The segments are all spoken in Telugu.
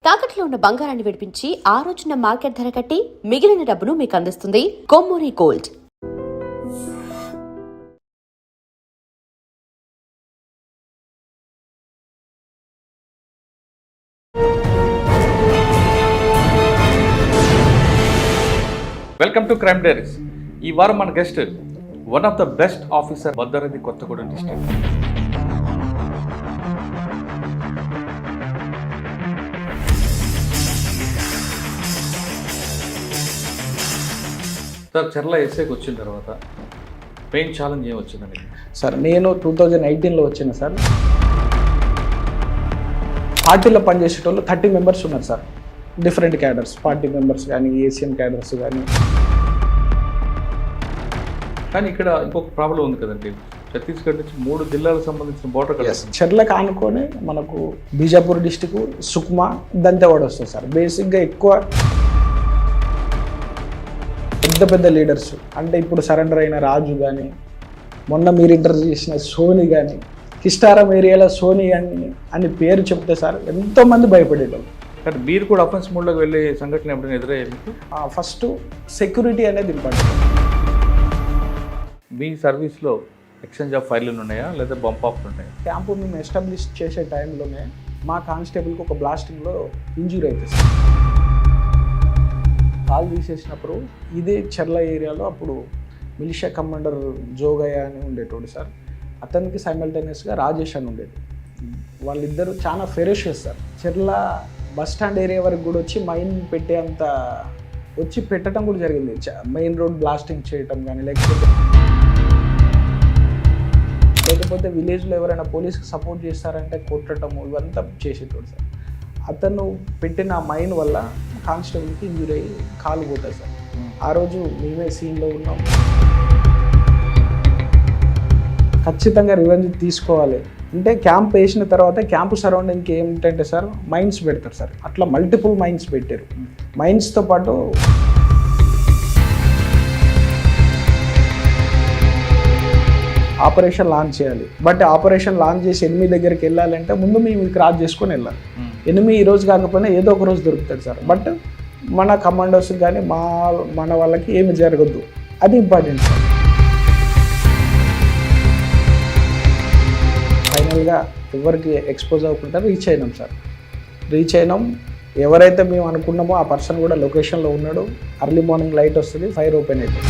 తాకట్లో ఉన్న బంగారాన్ని విడిపించి ఆ రోజున మార్కెట్ ధర కట్టి మిగిలిన డబ్బును మీకు అందిస్తుంది Kommuri gold. Welcome to crime diaries. ఈ వారం మన guest one of the best officer Bhadradri Kothagudem district. Sir, Charla ఎస్ఐకి వచ్చిన తర్వాత మెయిన్ ఛాలెంజ్ ఏం వచ్చిందండి? సార్, నేను 2018లో వచ్చిన సార్. పార్టీలో పనిచేసేటోళ్ళు 30 మెంబర్స్ ఉన్నారు sir. Different cadres, party members కానీ, ఏసీఎన్ క్యాడర్స్ కానీ. కానీ ఇక్కడ ఇంకొక ప్రాబ్లం ఉంది కదండి, ఛత్తీస్గఢ్ నుంచి 3 జిల్లాలకు సంబంధించిన బోర్డర్ కదా. చర్లకు ఆనుకొని మనకు బీజాపూర్ డిస్టిక్, సుక్మా, దంతెవాడ వస్తుంది సార్. బేసిక్గా ఎక్కువ పెద్ద లీడర్స్ అంటే ఇప్పుడు సరెండర్ అయిన రాజు కానీ, మొన్న మీరు ఇంటర్వ్యూ చేసిన సోని కానీ, కిస్టారం ఏరియాలో సోని అని పేరు చెప్తే సార్ ఎంతోమంది భయపడేటోళ్ళు. కానీ మీరు కూడా అఫెన్స్ మోడ్లోకి వెళ్ళే సంఘటన ఎప్పుడైనా ఎదురయ్యాయి? ఫస్ట్ సెక్యూరిటీ అనేది ఇంపార్టెంట్. మీ సర్వీస్లో ఎక్స్చేంజ్ ఆఫ్ ఫైర్లు ఉన్నాయా లేదా బంప్ ఆఫ్లు ఉన్నాయా? క్యాంపు మేము ఎస్టాబ్లిష్ చేసే టైంలోనే మా కానిస్టేబుల్కి ఒక బ్లాస్టింగ్లో ఇంజూరీ అవుతుంది సార్. కాల్ తీసేసినప్పుడు ఇదే చర్ల ఏరియాలో అప్పుడు మిలిషియా కమాండర్ జోగయ్య అని ఉండేటోడు సార్. అతనికి సైమల్టేనియస్గా రాజేష్ అని ఉండేది. వాళ్ళిద్దరూ చాలా ఫెరోషియస్ సార్. చర్ల బస్ స్టాండ్ ఏరియా వరకు కూడా వచ్చి మైన్ పెట్టేంత వచ్చి పెట్టడం కూడా జరిగింది. మెయిన్ రోడ్ బ్లాస్టింగ్ చేయటం కానీ, లేకపోతే విలేజ్లో ఎవరైనా పోలీస్కి సపోర్ట్ చేస్తారంటే కొట్టడము, ఇవంతా చేసేటోడు సార్. అతను పెట్టిన మైన్ వల్ల కానిస్టేబుల్కి ఇంజూరీ అయ్యి కాలు పోతుంది సార్. ఆ రోజు మేమే సీన్లో ఉన్నాం. ఖచ్చితంగా రివెంజ్ తీసుకోవాలి అంటే క్యాంప్ వేసిన తర్వాత క్యాంపు సరౌండింగ్కి ఏమిటంటే సార్ మైన్స్ పెడతారు సార్. అట్లా మల్టిపుల్ మైన్స్ పెట్టారు. మైన్స్తో పాటు ఆపరేషన్ లాంచ్ చేయాలి. బట్ ఆపరేషన్ లాంచ్ చేసి ఎనిమి దగ్గరికి వెళ్ళాలంటే ముందు మేము క్రాస్ చేసుకొని వెళ్ళాలి. ఎనిమి ఈ రోజు కాకపోయినా ఏదో ఒక రోజు దొరుకుతాడు సార్. బట్ మన కమాండోస్కి కానీ మన వాళ్ళకి ఏమి జరగద్దు, అది ఇంపార్టెంట్ సార్. ఫైనల్గా ఎవరికి ఎక్స్పోజ్ అవ్వకుండా రీచ్ అయినాం సార్. రీచ్ అయినాం. ఎవరైతే మేము అనుకున్నామో ఆ పర్సన్ కూడా లొకేషన్లో ఉన్నాడు. అర్లీ మార్నింగ్ లైట్ వస్తుంది, ఫైర్ ఓపెన్ అవుతుంది.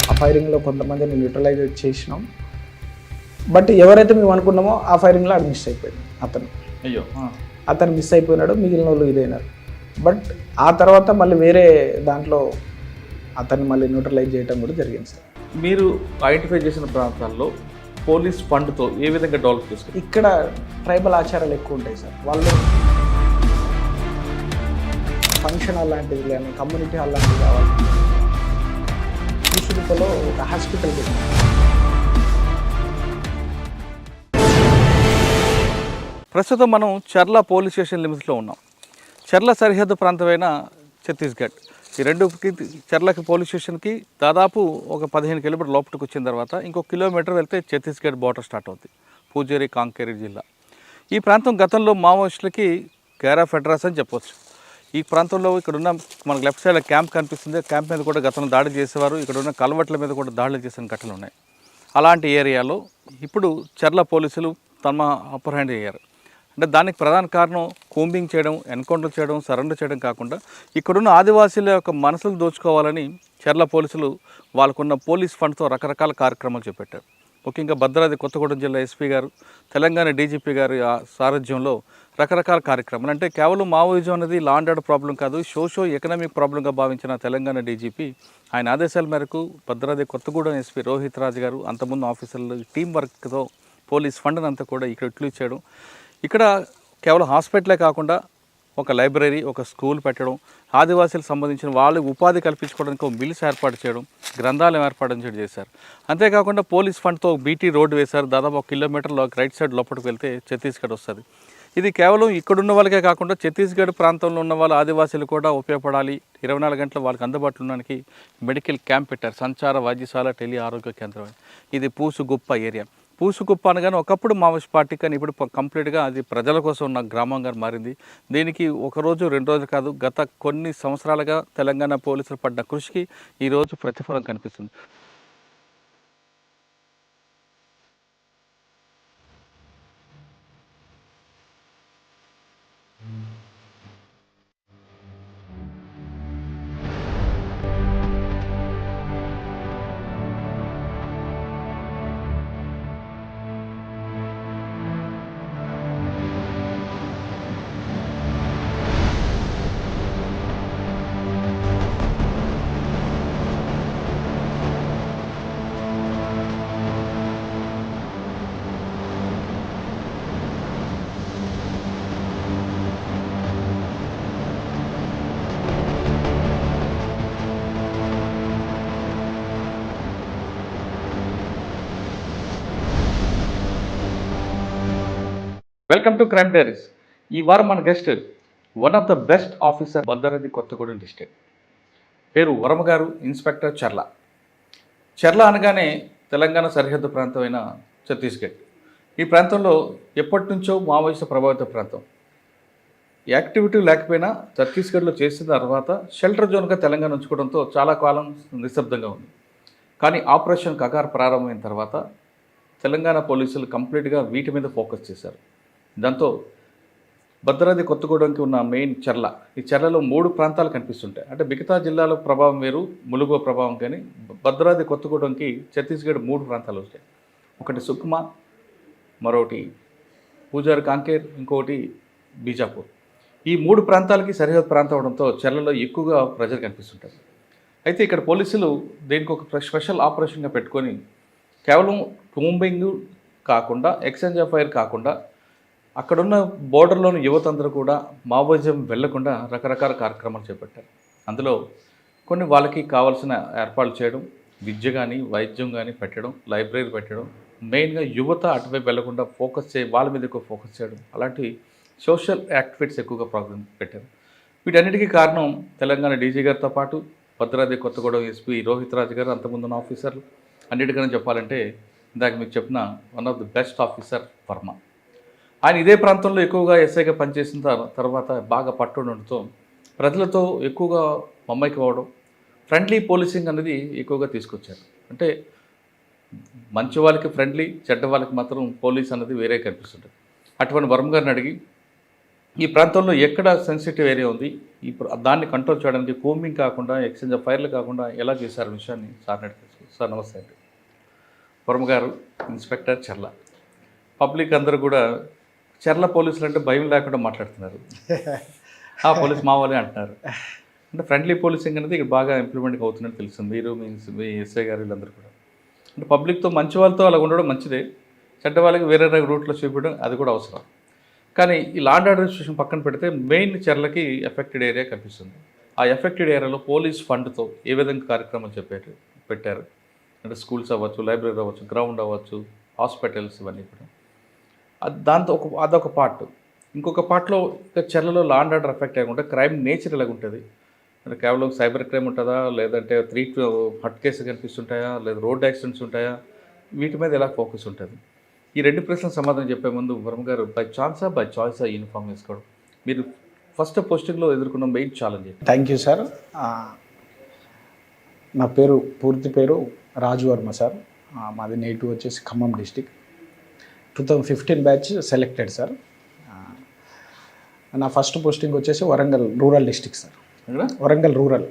ఆ ఫైరింగ్లో కొంతమందిని న్యూట్రలైజ్ చేసినాం. బట్ ఎవరైతే మేము అనుకున్నామో ఆ ఫైరింగ్లో అది మిస్ అయిపోయింది. అతను మిస్ అయిపోయినాడు, మిగిలిన వాళ్ళు ఇదైనారు. బట్ ఆ తర్వాత మళ్ళీ వేరే దాంట్లో అతన్ని మళ్ళీ న్యూట్రలైజ్ చేయడం కూడా జరిగింది సార్. మీరు ఐడెంటిఫై చేసిన ప్రాంతాల్లో పోలీస్ ఫండ్తో ఏ విధంగా డెవలప్ చేస్తారు? ఇక్కడ ట్రైబల్ ఆచారాలు ఎక్కువ ఉంటాయి సార్. వాళ్ళు ఫంక్షన్ హాల్ లాంటిది కానీ, కమ్యూనిటీ హాల్ లాంటివి కావాలి. ఈసుడిపలో ఒక హాస్పిటల్ పెట్టింది. ప్రస్తుతం మనం చర్ల పోలీస్ స్టేషన్ లిమిట్స్లో ఉన్నాం. చర్ల సరిహద్దు ప్రాంతమైన ఛత్తీస్గఢ్. ఈ చర్లకి పోలీస్ స్టేషన్కి దాదాపు ఒక 15 కిలోమీటర్ లోపలికి వచ్చిన తర్వాత ఇంకో కిలోమీటర్ వెళ్తే ఛత్తీస్గఢ్ బార్డర్ స్టార్ట్ అవుతుంది. పూజేరి, కాంకేరి జిల్లా. ఈ ప్రాంతం గతంలో మావోయిస్టులకి కేర్ ఆఫ్ అడ్రస్ అని చెప్పవచ్చు. ఈ ప్రాంతంలో ఇక్కడున్న మనకు లెఫ్ట్ సైడ్ క్యాంప్ కనిపిస్తుంది. క్యాంప్ మీద కూడా గతంలో దాడి చేసేవారు. ఇక్కడ ఉన్న కలవట్ల మీద కూడా దాడులు చేసిన ఘటనలు ఉన్నాయి. అలాంటి ఏరియాలో ఇప్పుడు చర్ల పోలీసులు తమ అప్పర్ హ్యాండ్ అయ్యారు. అంటే దానికి ప్రధాన కారణం కూంబింగ్ చేయడం, ఎన్కౌంటర్ చేయడం, సరెండర్ చేయడం కాకుండా ఇక్కడున్న ఆదివాసీల యొక్క మనసులు దోచుకోవాలని చర్ల పోలీసులు వాళ్ళకున్న పోలీస్ ఫండ్తో రకరకాల కార్యక్రమాలు చేపట్టారు. ముఖ్యంగా భద్రాద్రి కొత్తగూడెం జిల్లా ఎస్పీ గారు, తెలంగాణ డీజీపీ గారి సారథ్యంలో రకరకాల కార్యక్రమాలు. అంటే కేవలం మావోయిజం అనేది లా అండ్ ఆర్డర్ ప్రాబ్లం కాదు, సోషో ఎకనామిక్ ప్రాబ్లంగా భావించిన తెలంగాణ డీజీపీ ఆయన ఆదేశాల మేరకు భద్రాద్రి కొత్తగూడెం ఎస్పీ రోహిత్ రాజ్ గారు, అంతకుముందు ఆఫీసర్లు టీం వర్క్తో పోలీస్ ఫండ్ని అంతా కూడా ఇక్కడ యూటిలైజ్ చేయడం. ఇక్కడ కేవలం హాస్పిటలే కాకుండా ఒక లైబ్రరీ, ఒక స్కూల్ పెట్టడం, ఆదివాసీలకు సంబంధించిన వాళ్ళకి ఉపాధి కల్పించుకోవడానికి ఒక మిల్స్ ఏర్పాటు చేయడం, గ్రంథాలయం ఏర్పాటు చేయడం చేశారు. అంతేకాకుండా పోలీస్ ఫండ్తో బీటీ రోడ్డు వేశారు. దాదాపు 1 కిలోమీటర్లో రైట్ సైడ్ లోపలికి వెళ్తే ఛత్తీస్గఢ్ వస్తుంది. ఇది కేవలం ఇక్కడున్న వాళ్ళకే కాకుండా ఛత్తీస్గఢ్ ప్రాంతంలో ఉన్న వాళ్ళ ఆదివాసీలు కూడా ఉపయోగపడాలి. 24 గంటలు వాళ్ళకి అందుబాటులో ఉండడానికి మెడికల్ క్యాంప్ పెట్టారు. సంచార వైద్యశాల, టెలి ఆరోగ్య కేంద్రం. ఇది పూసు గుప్ప ఏరియా. పూసుకుప్ప అనగానే ఒకప్పుడు మావోయిస్ట్ పార్టీ, కానీ ఇప్పుడు కంప్లీట్గా అది ప్రజల కోసం ఉన్న గ్రామంగా మారింది. దీనికి ఒక రోజు 2 రోజులు కాదు, గత కొన్ని సంవత్సరాలుగా తెలంగాణ పోలీసులు పడ్డ కృషికి ఈరోజు ప్రతిఫలం కనిపిస్తుంది. Welcome to crime diaries. ఈ వారం మన guest one of the best officer Bhadradri Kothagudem district. పేరు వరమ గారు, ఇన్స్పెక్టర్ చర్ల. చర్ల అనగానే తెలంగాణ సరిహద్దు ప్రాంతమైన ఛత్తీస్గఢ్. ఈ ప్రాంతంలో ఎప్పటి నుంచో మావోయిస్టు ప్రభావిత ప్రాంతం. యాక్టివిటీ లేకపోయినా ఛత్తీస్గఢ్లో చేసిన తర్వాత షెల్టర్ జోన్గా తెలంగాణ ఉంచుకోవడంతో చాలా కాలం నిశ్శబ్దంగా ఉంది. కానీ ఆపరేషన్ కగార్ ప్రారంభమైన తర్వాత తెలంగాణ పోలీసులు కంప్లీట్గా వీటి మీద ఫోకస్ చేశారు. దాంతో భద్రాద్రి కొత్తగూడెంకి ఉన్న మెయిన్ చర్ల, ఈ చర్లలో 3 ప్రాంతాలు కనిపిస్తుంటాయి. అంటే మిగతా జిల్లాల ప్రభావం వేరు, ములుగు ప్రభావం, కానీ భద్రాద్రి కొత్తగూడెంకి ఛత్తీస్గఢ్ 3 ప్రాంతాలు వస్తాయి. ఒకటి సుక్మా, మరొకటి పూజారి కాంకేర్, ఇంకొకటి బీజాపూర్. ఈ 3 ప్రాంతాలకి సరిహద్దు ప్రాంతం అవడంతో చర్లలో ఎక్కువగా ప్రజలు కనిపిస్తుంటారు. అయితే ఇక్కడ పోలీసులు దీనికి ఒక స్పెషల్ ఆపరేషన్గా పెట్టుకొని కేవలం టూంబింగ్ కాకుండా, ఎక్స్చేంజ్ ఆఫ్ ఫైర్ కాకుండా, అక్కడున్న బోర్డర్లోని యువత అందరూ కూడా మావోయిజం వెళ్లకుండా రకరకాల కార్యక్రమాలు చేపట్టారు. అందులో కొన్ని వాళ్ళకి కావాల్సిన ఏర్పాట్లు చేయడం, విద్య కానీ వైద్యం కానీ పెట్టడం, లైబ్రరీ పెట్టడం, మెయిన్గా యువత అటువైపు వెళ్లకుండా వాళ్ళ మీద ఎక్కువ ఫోకస్ చేయడం, అలాంటి సోషల్ యాక్టివిటీస్ ఎక్కువగా ప్రోగ్రామ్ పెట్టారు. వీటన్నిటికీ కారణం తెలంగాణ డీజీ గారితో పాటు భద్రాద్రి కొత్తగూడెం ఎస్పీ రోహిత్ రాజు గారు, అంతకుముందున్న ఆఫీసర్లు. అన్నిటికన్నా చెప్పాలంటే ఇందాక మీకు చెప్పిన one of the best officer Varma. ఆయన ఇదే ప్రాంతంలో ఎక్కువగా ఎస్ఐగా పనిచేసిన తర్వాత బాగా పట్టుండడంతో ప్రజలతో ఎక్కువగా మమ్మైకి పోవడం, ఫ్రెండ్లీ పోలీసింగ్ అనేది ఎక్కువగా తీసుకొచ్చారు. అంటే మంచి వాళ్ళకి ఫ్రెండ్లీ, చెడ్డ వాళ్ళకి మాత్రం పోలీస్ అనేది వేరే కనిపిస్తుంటుంది. అటువంటి వర్మ గారిని అడిగి ఈ ప్రాంతంలో ఎక్కడ సెన్సిటివ్ ఏరియా ఉంది, దాన్ని కంట్రోల్ చేయడానికి కోమింగ్ కాకుండా, ఎక్స్చేంజ్ ఆఫ్ ఫైర్లు కాకుండా ఎలా చేశారు విషయాన్ని సార్ని అడిగారు. సార్ నమస్తే అండి. వర్మ గారు, ఇన్స్పెక్టర్ చర్ల. పబ్లిక్ అందరూ కూడా చర్ల పోలీసులు అంటే భయం లేకుండా మాట్లాడుతున్నారు. ఆ పోలీస్ మా వాళ్ళే అంటున్నారు. అంటే ఫ్రెండ్లీ పోలీసింగ్ అనేది ఇక్కడ బాగా ఇంప్లిమెంట్ అవుతుందని తెలుస్తుంది. మీరు మీ ఎస్ఐ గారు వీళ్ళందరూ కూడా అంటే పబ్లిక్తో మంచి వాళ్ళతో అలా ఉండడం మంచిదే, చెడ్డ వాళ్ళకి వేరే రూట్లో చూపించడం అది కూడా అవసరం. కానీ ఈ లా అండ్ ఆర్డర్ సిచ్యువేషన్ పక్కన పెడితే మెయిన్ చర్లకి ఎఫెక్టెడ్ ఏరియా కనిపిస్తుంది. ఆ ఎఫెక్టెడ్ ఏరియాలో పోలీస్ ఫండ్తో ఏ విధంగా కార్యక్రమాలు పెట్టారు అంటే స్కూల్స్ అవ్వచ్చు, లైబ్రరీ అవ్వచ్చు, గ్రౌండ్ అవ్వచ్చు, హాస్పిటల్స్, ఇవన్నీ కూడా. దాంతో అదొక పార్ట్. ఇంకొక పార్ట్లో చర్లలో లా అండ్ ఆర్డర్ ఎఫెక్ట్ అయ్యకుండా క్రైమ్ నేచర్ ఎలాగ ఉంటుంది అంటే కేవలం సైబర్ క్రైమ్ ఉంటుందా, లేదంటే 3 హట్ కేసులు కనిపిస్తుంటాయా, లేదా రోడ్ యాక్సిడెంట్స్ ఉంటాయా, వీటి మీద ఎలా ఫోకస్ ఉంటుంది? ఈ 2 ప్రశ్నలకు సమాధానం చెప్పే ముందు వర్మ గారు, బై ఛాన్సా బై చాయిసా యూనిఫామ్ వేసుకోవడం మీరు ఫస్ట్ పోస్టింగ్లో ఎదుర్కొన్న main challenge? Thank you sir. నా పూర్తి పేరు రాజు వర్మ సార్. మాది నేటివ్ వచ్చేసి Khammam district. 2015 batch selected sir. నా ఫస్ట్ పోస్టింగ్ వచ్చేసి Warangal rural district sir. Warangal rural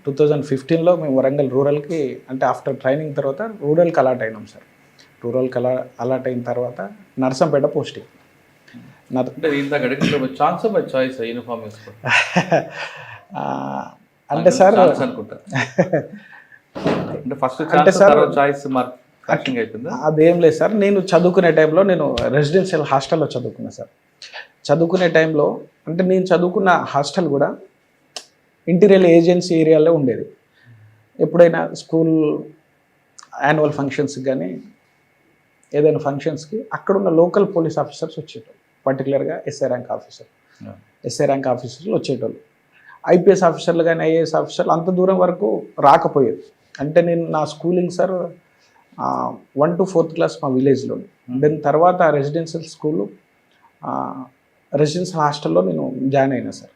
2015లో మేము వరంగల్ రూరల్కి, అంటే ఆఫ్టర్ ట్రైనింగ్ తర్వాత రూరల్కి అలాట్ అయినాం సార్. రూరల్కి అలాట్ అయిన తర్వాత నర్సంపేట పోస్టింగ్. అంటే సార్ అదేం లేదు సార్. నేను చదువుకునే టైంలో నేను రెసిడెన్షియల్ హాస్టల్లో చదువుకున్నా సార్. చదువుకునే టైంలో అంటే నేను చదువుకున్న హాస్టల్ కూడా ఇంటీరియర్ ఏజెన్సీ ఏరియాలో ఉండేది. ఎప్పుడైనా స్కూల్ యాన్యువల్ ఫంక్షన్స్కి కానీ ఏదైనా ఫంక్షన్స్కి అక్కడున్న లోకల్ పోలీస్ ఆఫీసర్స్ వచ్చేటోళ్ళు, పర్టికులర్గా ఎస్ఐ ర్యాంక్ ఆఫీసర్లు వచ్చేటోళ్ళు. ఐపీఎస్ ఆఫీసర్లు కానీ ఐఏఎస్ ఆఫీసర్లు అంత దూరం వరకు రాకపోయేది. అంటే నేను నా schooling sir 1 to 4th class మా విలేజ్లో. దెన్ తర్వాత రెసిడెన్షియల్ స్కూలు, రెసిడెన్షియల్ హాస్టల్లో నేను జాయిన్ అయినా సార్.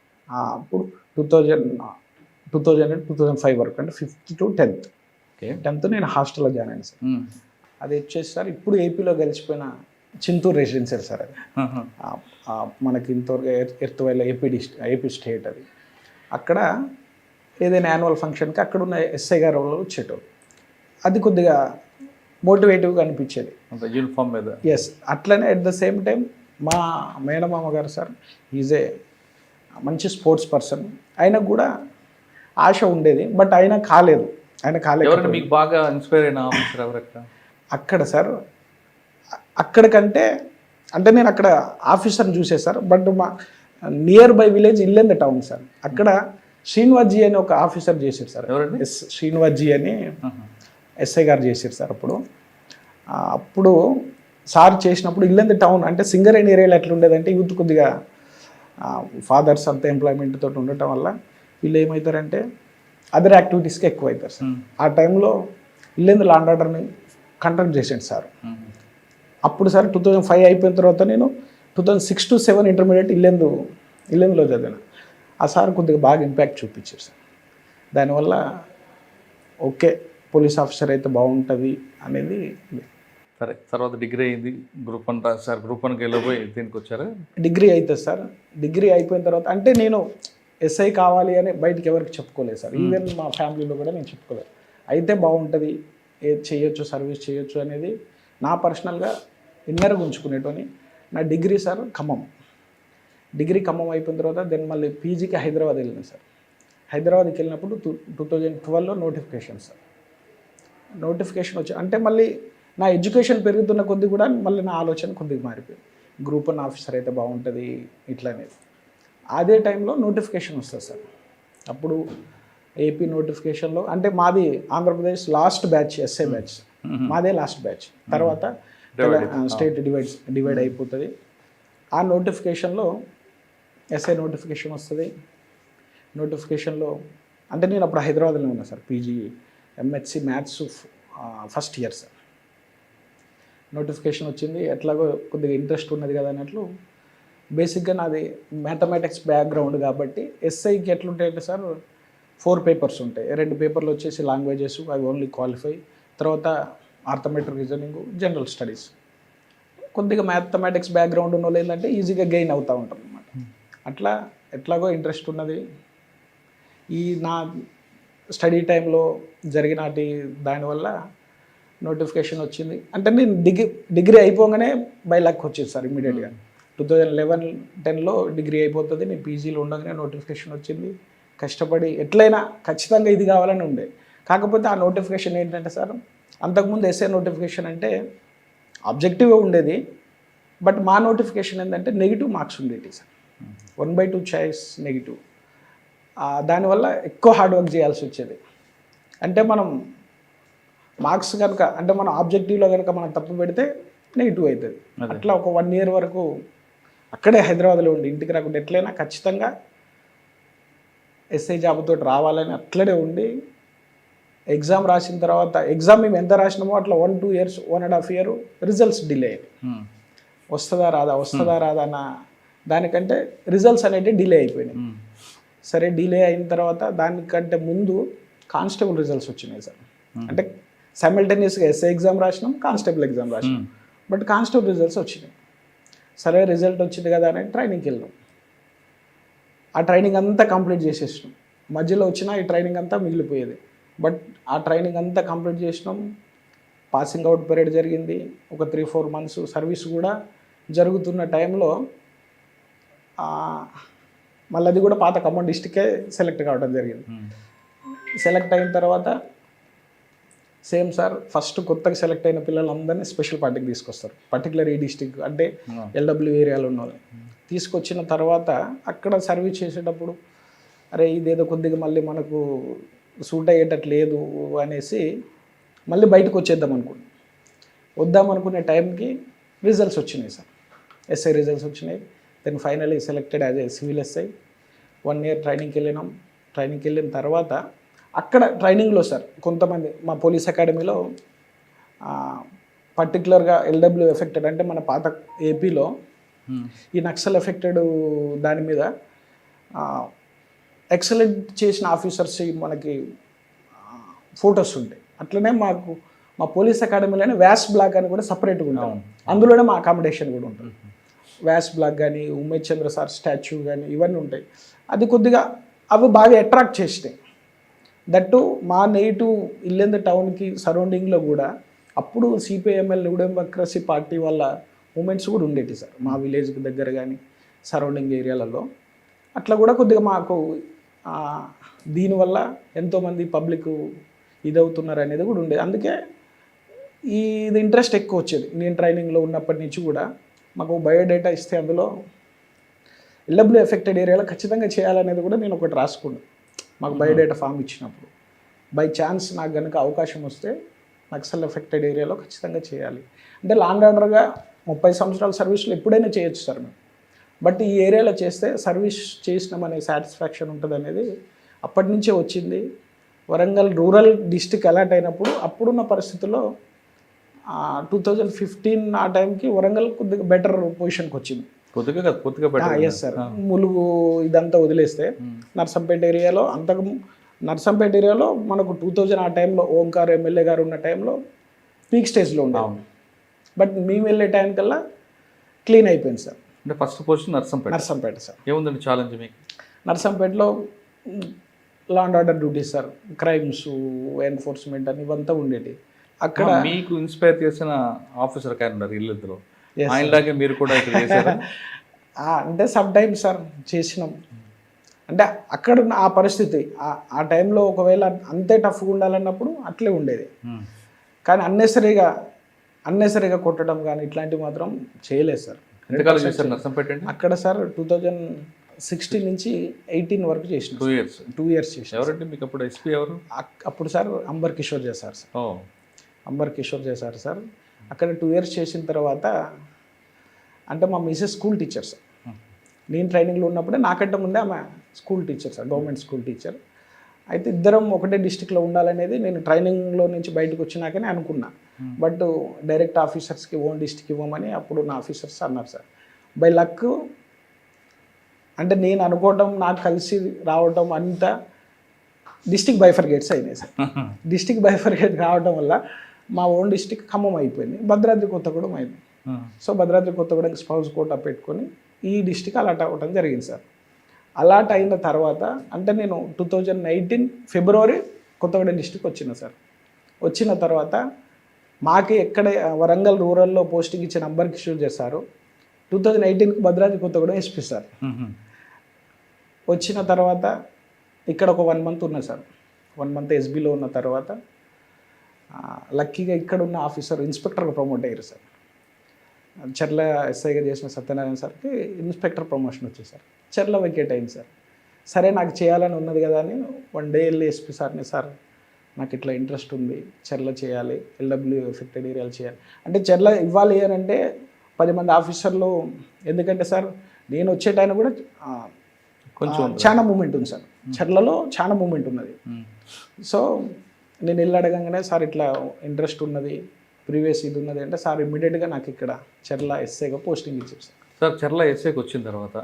అప్పుడు 2005 వరకు, అంటే 5th to 10th. Okay. 10th నేను హాస్టల్లో జాయిన్ అయినా సార్. అది వచ్చేసి సార్ ఇప్పుడు ఏపీలో గెలిచిపోయిన చింతూరు రెసిడెన్షియల్ సార్ అది. మనకి ఇంతవరకు ఎర్త్వైల్ ఏపీ స్టేట్ అది. అక్కడ ఏదైనా యాన్యువల్ ఫంక్షన్కి అక్కడ ఉన్న ఎస్ఐ గారు వాళ్ళు వచ్చేటోళ్ళు. అది కొద్దిగా మోటివేటివ్గా అనిపించేది యూనిఫామ్ మీద. ఎస్. అట్లనే అట్ ద సేమ్ టైం మా మేనమామ గారు సార్ ఈజ్ ఏ మంచి స్పోర్ట్స్ పర్సన్. ఆయనకు కూడా ఆశ ఉండేది, బట్ ఆయన కాలేదు. ఎవరైనా మీకు బాగా ఇన్స్పైర్ అయిన ఆఫీసర్ ఎవరక్క? అక్కడ సార్ అక్కడికంటే అంటే నేను అక్కడ ఆఫీసర్ని చూసే సార్, బట్ మా nearby village Yellandu town sir. అక్కడ శ్రీనివాస్జీ అని ఒక ఆఫీసర్ చేశారు సార్. ఎవరండి? శ్రీనివాస్జీ అని ఎస్ఐ గారు చేశారు సార్. అప్పుడు సార్ చేసినప్పుడు ఇల్లెంద టౌన్ అంటే సింగరేణి ఏరియాలో ఎట్లా ఉండేదంటే యూత్ కొద్దిగా ఫాదర్స్ అంతా ఎంప్లాయ్మెంట్ తోటి ఉండటం వల్ల వీళ్ళు ఏమవుతారంటే అదర్ యాక్టివిటీస్కి ఎక్కువ అవుతారు సార్. ఆ టైంలో ఇల్లెందు లాండ్ ఆర్డర్ని కండక్ట్ చేసాడు సార్. అప్పుడు సార్ 2005 అయిపోయిన తర్వాత నేను 2006 to 2007 ఇంటర్మీడియట్ ఇల్లెందులో చదివాను. ఆ సార్ కొద్దిగా బాగా ఇంపాక్ట్ చూపించారు సార్. దానివల్ల ఓకే పోలీస్ ఆఫీసర్ అయితే బాగుంటుంది అనేది. సరే, తర్వాత డిగ్రీ అయింది, గ్రూప్ 1 రాశారు. గ్రూప్ 1కి వెళ్ళిపోయి దీనికి వచ్చారా? డిగ్రీ అవుతుంది సార్. డిగ్రీ అయిపోయిన తర్వాత అంటే నేను ఎస్ఐ కావాలి అని బయటికి ఎవరికి చెప్పుకోలేదు సార్. ఈవెన్ మా ఫ్యామిలీలో కూడా నేను చెప్పుకోలేదు. అయితే బాగుంటుంది, చేయొచ్చు, సర్వీస్ చేయొచ్చు అనేది నా పర్సనల్గా ఇన్నర్గా ఉంచుకునేటోని. నా డిగ్రీ సార్ ఖమ్మం అయిపోయిన తర్వాత దెన్ మళ్ళీ పీజీకి హైదరాబాద్ వెళ్ళినా సార్. హైదరాబాద్కి వెళ్ళినప్పుడు 2012లో నోటిఫికేషన్ వచ్చి అంటే మళ్ళీ నా ఎడ్యుకేషన్ పెరుగుతున్న కొద్ది కూడా మళ్ళీ నా ఆలోచన కొద్దిగా మారిపోయింది. గ్రూప్ 1 ఆఫీసర్ అయితే బాగుంటుంది ఇట్లా అనేది. అదే టైంలో నోటిఫికేషన్ వస్తుంది సార్. అప్పుడు ఏపీ నోటిఫికేషన్లో అంటే మాది Andhra Pradesh last batch, SI batch మాదే లాస్ట్ బ్యాచ్. తర్వాత స్టేట్ డివైడ్ అయిపోతుంది. ఆ నోటిఫికేషన్లో ఎస్ఐ నోటిఫికేషన్ వస్తుంది. నోటిఫికేషన్లో అంటే నేను అప్పుడు హైదరాబాద్లో ఉన్నా sir. PG MHC maths first year sir. Notification వచ్చింది, ఎట్లాగో కొద్దిగా ఇంట్రెస్ట్ ఉన్నది కదా అన్నట్లు. బేసిక్గా నాది మ్యాథమెటిక్స్ బ్యాక్గ్రౌండ్ కాబట్టి ఎస్ఐకి ఎట్లుంటాయంటే సార్ 4 పేపర్స్ ఉంటాయి. 2 పేపర్లు వచ్చేసి లాంగ్వేజెస్, అవి ఓన్లీ క్వాలిఫై. తర్వాత ఆర్థమెట్రిక్, రీజనింగ్, జనరల్ స్టడీస్. కొద్దిగా మ్యాథమెటిక్స్ బ్యాక్గ్రౌండ్ ఉన్న వాళ్ళు ఏంటంటే ఈజీగా గెయిన్ అవుతూ ఉంటారు అనమాట. అట్లా ఎట్లాగో ఇంట్రెస్ట్ ఉన్నది. నా స్టడీ టైంలో జరిగినటి దానివల్ల నోటిఫికేషన్ వచ్చింది. అంటే నేను డిగ్రీ అయిపోగానే బై లక్ వచ్చింది సార్ ఇమ్మీడియట్గా. 2011-10లో డిగ్రీ అయిపోతుంది. నేను పీజీలో ఉండగానే నోటిఫికేషన్ వచ్చింది. కష్టపడి ఎట్లయినా ఖచ్చితంగా ఇది కావాలని ఉండే. కాకపోతే ఆ నోటిఫికేషన్ ఏంటంటే సార్, అంతకుముందు ఎస్ఏ నోటిఫికేషన్ అంటే ఆబ్జెక్టివ్గా ఉండేది, బట్ మా నోటిఫికేషన్ ఏంటంటే నెగిటివ్ మార్క్స్ ఉండేవి సార్. 1/2 choice negative. దానివల్ల ఎక్కువ హార్డ్ వర్క్ చేయాల్సి వచ్చేది. అంటే మనం మార్క్స్ కనుక అంటే మనం ఆబ్జెక్టివ్లో కనుక మనం తప్పు పెడితే నెగిటివ్ అవుతుంది. అట్లా ఒక 1 year వరకు అక్కడే హైదరాబాద్లో ఉండి ఇంటికి రాకుండా ఎట్లయినా ఖచ్చితంగా ఎస్ఐ జాబ్తో రావాలని అట్లనే ఉండి ఎగ్జామ్ రాసిన తర్వాత ఎగ్జామ్ మేము ఎంత రాసినామో అట్లా 1-2 years 1.5 year రిజల్ట్స్ డిలే అయ్యాయి. వస్తుందా రాదా అన్న దానికంటే రిజల్ట్స్ అనేవి డిలే అయిపోయినాయి. సరే, డిలే అయిన తర్వాత దానికంటే ముందు కానిస్టేబుల్ రిజల్ట్స్ వచ్చినాయి సార్. అంటే సైమల్టేనియస్గా ఎస్ఐ ఎగ్జామ్ రాసినాం, కానిస్టేబుల్ ఎగ్జామ్ రాసినాం, బట్ కానిస్టేబుల్ రిజల్ట్స్ వచ్చినాయి. సరే, రిజల్ట్ వచ్చింది కదా అని ట్రైనింగ్కి వెళ్ళాం. ఆ ట్రైనింగ్ అంతా కంప్లీట్ చేసేసినాం. మధ్యలో వచ్చిన ఈ ట్రైనింగ్ అంతా మిగిలిపోయేది. బట్ ఆ ట్రైనింగ్ అంతా కంప్లీట్ చేసినాం. పాసింగ్ అవుట్ పీరియడ్ జరిగింది. ఒక 3-4 months సర్వీస్ కూడా జరుగుతున్న టైంలో మళ్ళీ అది కూడా పాత ఖమ్మం డిస్టిక్కే సెలెక్ట్ కావడం జరిగింది. సెలెక్ట్ అయిన తర్వాత సేమ్ సార్, ఫస్ట్ కొత్తగా సెలెక్ట్ అయిన పిల్లలందరినీ స్పెషల్ పార్టీకి తీసుకొస్తారు. పర్టికులర్ ఈ డిస్టిక్ అంటే ఎల్డబ్ల్యూ ఏరియాలో ఉన్న వాళ్ళు తీసుకొచ్చిన తర్వాత అక్కడ సర్వీస్ చేసేటప్పుడు అరే ఇదేదో కొద్దిగా మళ్ళీ మనకు సూట్ అయ్యేటట్టు లేదు అనేసి మళ్ళీ బయటకు వద్దామనుకునే టైంకి రిజల్ట్స్ వచ్చినాయి సార్. ఎస్ఐ రిజల్ట్స్ వచ్చినాయి. Then finally selected as a civil SI. 1 year ట్రైనింగ్కి వెళ్ళినాం. ట్రైనింగ్కి వెళ్ళిన తర్వాత అక్కడ ట్రైనింగ్లో సార్ కొంతమంది మా పోలీస్ అకాడమీలో పర్టికులర్గా ఎల్డబ్ల్యూ ఎఫెక్టెడ్ అంటే మన పాత ఏపీలో ఈ నక్సల్ ఎఫెక్టెడ్ దాని మీద ఎక్సలెంట్ చేసిన ఆఫీసర్స్ మనకి ఫొటోస్ ఉంటాయి. అట్లనే మాకు మా పోలీస్ అకాడమీలోనే వ్యాస్ బ్లాక్ అని కూడా సపరేట్గా ఉంటాం. అందులోనే మా అకామిడేషన్ కూడా ఉంటుంది. వ్యాస్ బ్లాక్ కానీ ఉమేష్ చంద్ర సార్ స్టాచ్యూ కానీ ఇవన్నీ ఉంటాయి. అది కొద్దిగా అవి బాగా అట్రాక్ట్ చేసినాయి. దట్టు మా నేటివ్ ఇల్లెందు టౌన్కి సరౌండింగ్లో కూడా అప్పుడు సిపిఐఎంఎల్ న్యూ డెమోక్రసీ పార్టీ వాళ్ళ మూమెంట్స్ కూడా ఉండేవి సార్. మా విలేజ్కి దగ్గర కానీ సరౌండింగ్ ఏరియాలలో అట్లా కూడా కొద్దిగా మాకు దీనివల్ల ఎంతోమంది పబ్లిక్ ఇదవుతున్నారు అనేది కూడా ఉండేది. అందుకే ఇది ఇంట్రెస్ట్ ఎక్కువ వచ్చేది. నేను ట్రైనింగ్లో ఉన్నప్పటి నుంచి కూడా మాకు బయోడేటా ఇస్తే అందులో ఎల్డబ్ల్యూ ఎఫెక్టెడ్ ఏరియాలో ఖచ్చితంగా చేయాలనేది కూడా నేను ఒకటి రాసుకున్నాను. మాకు బయోడేటా ఫామ్ ఇచ్చినప్పుడు బై ఛాన్స్ నాకు కనుక అవకాశం వస్తే నక్సల్ ఎఫెక్టెడ్ ఏరియాలో ఖచ్చితంగా చేయాలి. అంటే లాంగ్ ఆర్డర్గా 30 సంవత్సరాల సర్వీస్లో ఎప్పుడైనా చేయొచ్చు సార్ మేము. బట్ ఈ ఏరియాలో చేస్తే సర్వీస్ చేసినామనే సాటిస్ఫాక్షన్ ఉంటుంది అనేది అప్పటి నుంచే వచ్చింది. వరంగల్ రూరల్ డిస్టిక్ అలాట్ అయినప్పుడు అప్పుడున్న పరిస్థితుల్లో 2015 ఆ టైంకి వరంగల్ కొద్దిగా బెటర్ పొజిషన్కి వచ్చింది. Yes sir. ములుగు ఇదంతా వదిలేస్తే నర్సంపేట ఏరియాలో నర్సంపేట ఏరియాలో మనకు 2000 ఆ టైంలో ఓంకార్ ఎమ్మెల్యే గారు ఉన్న టైంలో పీక్ స్టేజ్లో ఉండే. బట్ మేము వెళ్ళే టైం కల్లా క్లీన్ అయిపోయింది సార్. అంటే ఫస్ట్ పొజిషన్ నర్సంపేట సార్. ఏముందండి ఛాలెంజ్ మీకు? నర్సంపేటలో law and order duties sir, crimes, enforcement అని ఇవంతా ఉండేవి. అక్కడ మీకు ఇన్స్పైర్ చేసిన ఆఫీసర్ కానీ ఉన్నారు ఇల్లులో, ఆయనలాగే మీరు కూడా ఇక్కడ చేశారా? అంటే సమ్ టైమ్స్ సార్ చేసినాం. అంటే అక్కడ ఉన్న ఆ పరిస్థితి ఆ టైంలో ఒకవేళ అంతే టఫ్గా ఉండాలన్నప్పుడు అట్లే ఉండేది. కానీ అన్నెసరీగా కొట్టడం కానీ ఇట్లాంటివి మాత్రం చేయలేదు సార్. అక్కడ సార్ 2016 నుంచి 18 వరకు చేసిన. 2 years చేసిన. ఎవరంటే మీకు అప్పుడు ఎస్పీ ఎవరు? అప్పుడు సార్ అంబర్ కిషోర్ చేశారు సార్. అంబర్ కిషోర్ చేశారు సార్. అక్కడ 2 years చేసిన తర్వాత అంటే మా మిసెస్ స్కూల్ టీచర్ సార్. నేను ట్రైనింగ్లో ఉన్నప్పుడే నాకంటే ముందే ఆమె school teacher sir, government school teacher. అయితే ఇద్దరం ఒకటే డిస్టిక్లో ఉండాలనేది నేను ట్రైనింగ్లో నుంచి బయటకు వచ్చినాకనే అనుకున్నా. బట్ డైరెక్ట్ ఆఫీసర్స్కి ఓన్ డిస్టిక్ ఇవ్వమని అప్పుడు నా ఆఫీసర్స్ అన్నారు సార్. బై లక్ అంటే నేను అనుకోవటం, నాకు కలిసి రావటం అంతా డిస్టిక్ బైఫర్గేట్స్ అయినాయి సార్. డిస్టిక్ బైఫర్గేట్ రావడం వల్ల మా ఓన్ డిస్టిక్ ఖమ్మం అయిపోయింది, భద్రాద్రి కొత్తగూడెం అయింది. So Bhadradri Kothagudem spouse quota పెట్టుకొని ఈ డిస్టిక్ అలాట్ అవ్వడం జరిగింది సార్. అలాట్ అయిన తర్వాత అంటే నేను 2019 ఫిబ్రవరి కొత్తగూడెం డిస్టిక్ వచ్చిన సార్. వచ్చిన తర్వాత మాకి ఎక్కడ వరంగల్ రూరల్లో పోస్టింగ్ ఇచ్చిన అంబర్ కిషోర్ చేశారు. 2018కి భద్రాద్రి కొత్తగూడెం ఎస్పీ సార్. వచ్చిన తర్వాత ఇక్కడ ఒక 1 month ఉన్నా సార్. 1 month ఎస్బీలో ఉన్న తర్వాత లక్కీగా ఇక్కడ ఉన్న ఆఫీసర్ ఇన్స్పెక్టర్గా ప్రమోట్ అయ్యారు సార్. చర్ల ఎస్ఐగా చేసిన సత్యనారాయణ సార్కి ఇన్స్పెక్టర్ ప్రమోషన్ వచ్చేది సార్. చర్ల వెకేట్ అయింది సార్. సరే నాకు చేయాలని ఉన్నది కదా అని 1 day వెళ్ళి ఎస్పీ సార్ని, సార్ నాకు ఇట్లా ఇంట్రెస్ట్ ఉంది, చర్ల చేయాలి, ఎల్డబ్ల్యూ ఎఫెక్టెడ్ ఏరియాలు చేయాలి అంటే చర్ల ఇవ్వాలి అని అంటే 10 మంది ఆఫీసర్లు. ఎందుకంటే సార్ నేను వచ్చే టైం కూడా కొంచెం చాలా మూమెంట్ ఉంది సార్, చర్లలో చాలా మూమెంట్ ఉన్నది. సో నేను వెళ్ళి అడగంగానే సార్ ఇట్లా ఇంట్రెస్ట్ ఉన్నది, ప్రీవియస్ ఇది ఉన్నది అంటే సార్ ఇమ్మీడియట్గా నాకు ఇక్కడ చర్ల ఎస్ఐగా పోస్టింగ్ ఇచ్చారు సార్. సార్ చర్ల ఎస్ఐకి వచ్చిన తర్వాత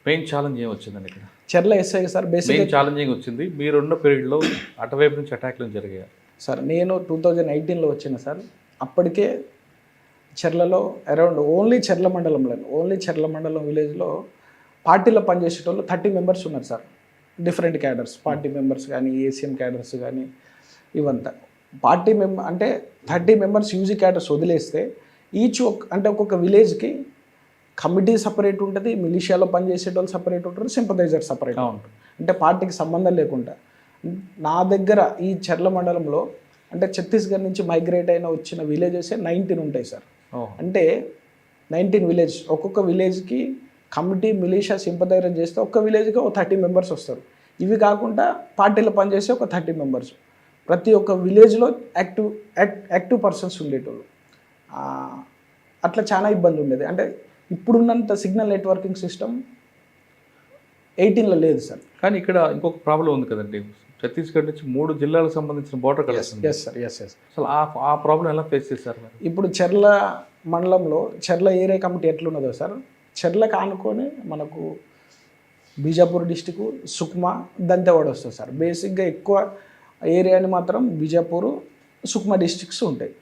మెయిన్ ఛాలెంజ్ ఏం వచ్చిందండి ఇక్కడ? చర్ల ఎస్ఐగా సార్ బేసిక్గా ఛాలెంజింగ్ వచ్చింది. మీరున్న పీరియడ్లో అటువైపు నుంచి అటాక్లు జరిగాయి సార్. నేను 2018లో వచ్చిన సార్. అప్పటికే చర్లలో అరౌండ్ ఓన్లీ చర్ల మండలం విలేజ్లో పార్టీలో పనిచేసేటోళ్ళు 30 members ఉన్నారు sir. Different cadres, party members కానీ, ఏసీఎం క్యాడర్స్ కానీ ఇవంతా. పార్టీ అంటే 30 members యూజీ క్యాడర్స్ వదిలేస్తే అంటే ఒక్కొక్క విలేజ్కి కమిటీ సపరేట్ ఉంటుంది, మిలిషియాలో పనిచేసేటోళ్ళు సపరేట్ ఉంటారు, సింపథైజర్ సపరేట్ ఉంటుంది. అంటే పార్టీకి సంబంధం లేకుండా నా దగ్గర ఈ చర్ల మండలంలో అంటే ఛత్తీస్గఢ్ నుంచి మైగ్రేట్ అయిన వచ్చిన విలేజెస్ 19 ఉంటాయి సార్. అంటే 19 villages, ఒక్కొక్క విలేజ్కి కమిటీ, మిలిషియా, సింపథైజర్ చేస్తే ఒక్క విలేజ్కి ఒక 30 members వస్తారు. ఇవి కాకుండా పార్టీలో పనిచేసే ఒక 30 members. ప్రతి ఒక్క విలేజ్లో యాక్టివ్ పర్సన్స్ ఉండేటోళ్ళు. అట్లా చాలా ఇబ్బంది ఉండేది. అంటే ఇప్పుడున్నంత సిగ్నల్ నెట్వర్కింగ్ సిస్టమ్ 18లో లేదు సార్. కానీ ఇక్కడ ఇంకొక ప్రాబ్లం ఉంది కదండి, ఛత్తీస్గఢ్ నుంచి 3 జిల్లాలకు సంబంధించిన బోర్డర్ కలుస్తుంది. Yes sir, yes. అసలు ఆ ప్రాబ్లం ఎలా ఫేస్ చేశారు మరి? ఇప్పుడు చెర్ల మండలంలో చెర్ల ఏరియా కమిటీ ఎట్లున్నదో సార్, చెర్లకు ఆనుకొని మనకు బీజాపూర్ డిస్టిక్, సుక్మా, దంతెవాడ వస్తుంది సార్. బేసిక్గా ఎక్కువ ఏరియాని మాత్రం బీజాపూర్, సుక్మా డిస్టిక్స్ ఉంటాయి.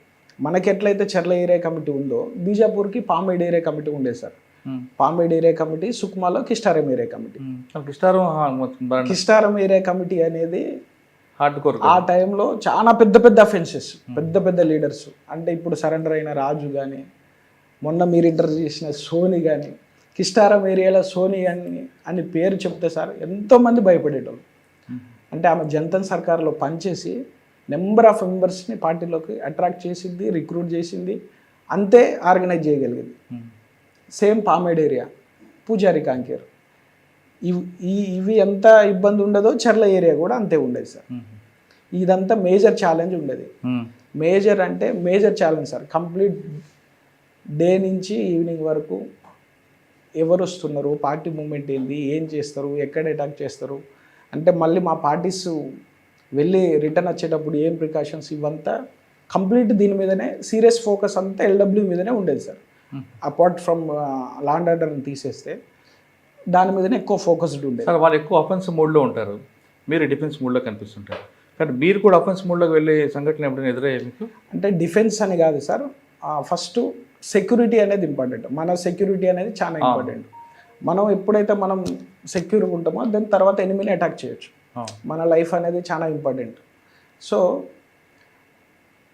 మనకి ఎట్లయితే చెర్ల ఏరియా కమిటీ ఉందో బీజాపూర్కి పామేడ్ ఏరియా కమిటీ ఉండేది సార్. పామేడ్ ఏరియా కమిటీ, సుక్మాలో Kistaram area committee. Kistaram area committee అనేది హార్డ్ కోర్ ఆ టైంలో చాలా పెద్ద పెద్ద అఫెన్సెస్, పెద్ద పెద్ద లీడర్స్, అంటే ఇప్పుడు సరెండర్ అయిన రాజు కానీ, మొన్న మీరు ఇంటర్వ్యూ చేసిన సోని కానీ, కిస్టారం ఏరియాలో సోని అని పేరు చెప్తే సార్ ఎంతోమంది భయపడేటోళ్ళు. అంటే ఆమె జనతన్ సర్కార్లో పనిచేసి నెంబర్ ఆఫ్ మెంబర్స్ని పార్టీలోకి అట్రాక్ట్ చేసింది, రిక్రూట్ చేసింది, అంతే ఆర్గనైజ్ చేయగలిగింది. సేమ్ పామేడ్ ఏరియా, పూజారి కాంకేర్, ఇవి ఎంత ఇబ్బంది ఉండదో చెర్ల ఏరియా కూడా అంతే ఉండేది సార్. ఇదంతా మేజర్ ఛాలెంజ్ ఉండేది. మేజర్ అంటే major challenge sir. Complete day నుంచి ఈవినింగ్ వరకు ఎవరు వస్తున్నారు, పార్టీ మూమెంట్ ఏంది, ఏం చేస్తారు, ఎక్కడ అటాక్ చేస్తారు, అంటే మళ్ళీ మా పార్టీస్ వెళ్ళి రిటర్న్ వచ్చేటప్పుడు ఏం ప్రికాషన్స్, ఇవంతా కంప్లీట్ దీని మీదనే సీరియస్ ఫోకస్ అంతా ఎల్డబ్ల్యూ మీదనే ఉండేది sir. Apart from law and ఆర్డర్ని తీసేస్తే దాని మీదనే ఎక్కువ ఫోకస్డ్ ఉండేది సార్. వాళ్ళు ఎక్కువ అఫెన్స్ మోడ్లో ఉంటారు, మీరు డిఫెన్స్ మోడ్లో కనిపిస్తుంటారు. కానీ మీరు కూడా అఫెన్స్ మోడ్లోకి వెళ్ళే సంఘటన ఎప్పుడైనా ఎదురయ్యాయి మీకు? అంటే డిఫెన్స్ అని కాదు సార్, ఫస్ట్ సెక్యూరిటీ అనేది ఇంపార్టెంట్. మన సెక్యూరిటీ అనేది చాలా ఇంపార్టెంట్. మనం ఎప్పుడైతే మనం సెక్యూర్గా ఉంటామో దాని తర్వాత ఎనిమిని అటాక్ చేయొచ్చు. మన లైఫ్ అనేది చాలా ఇంపార్టెంట్. సో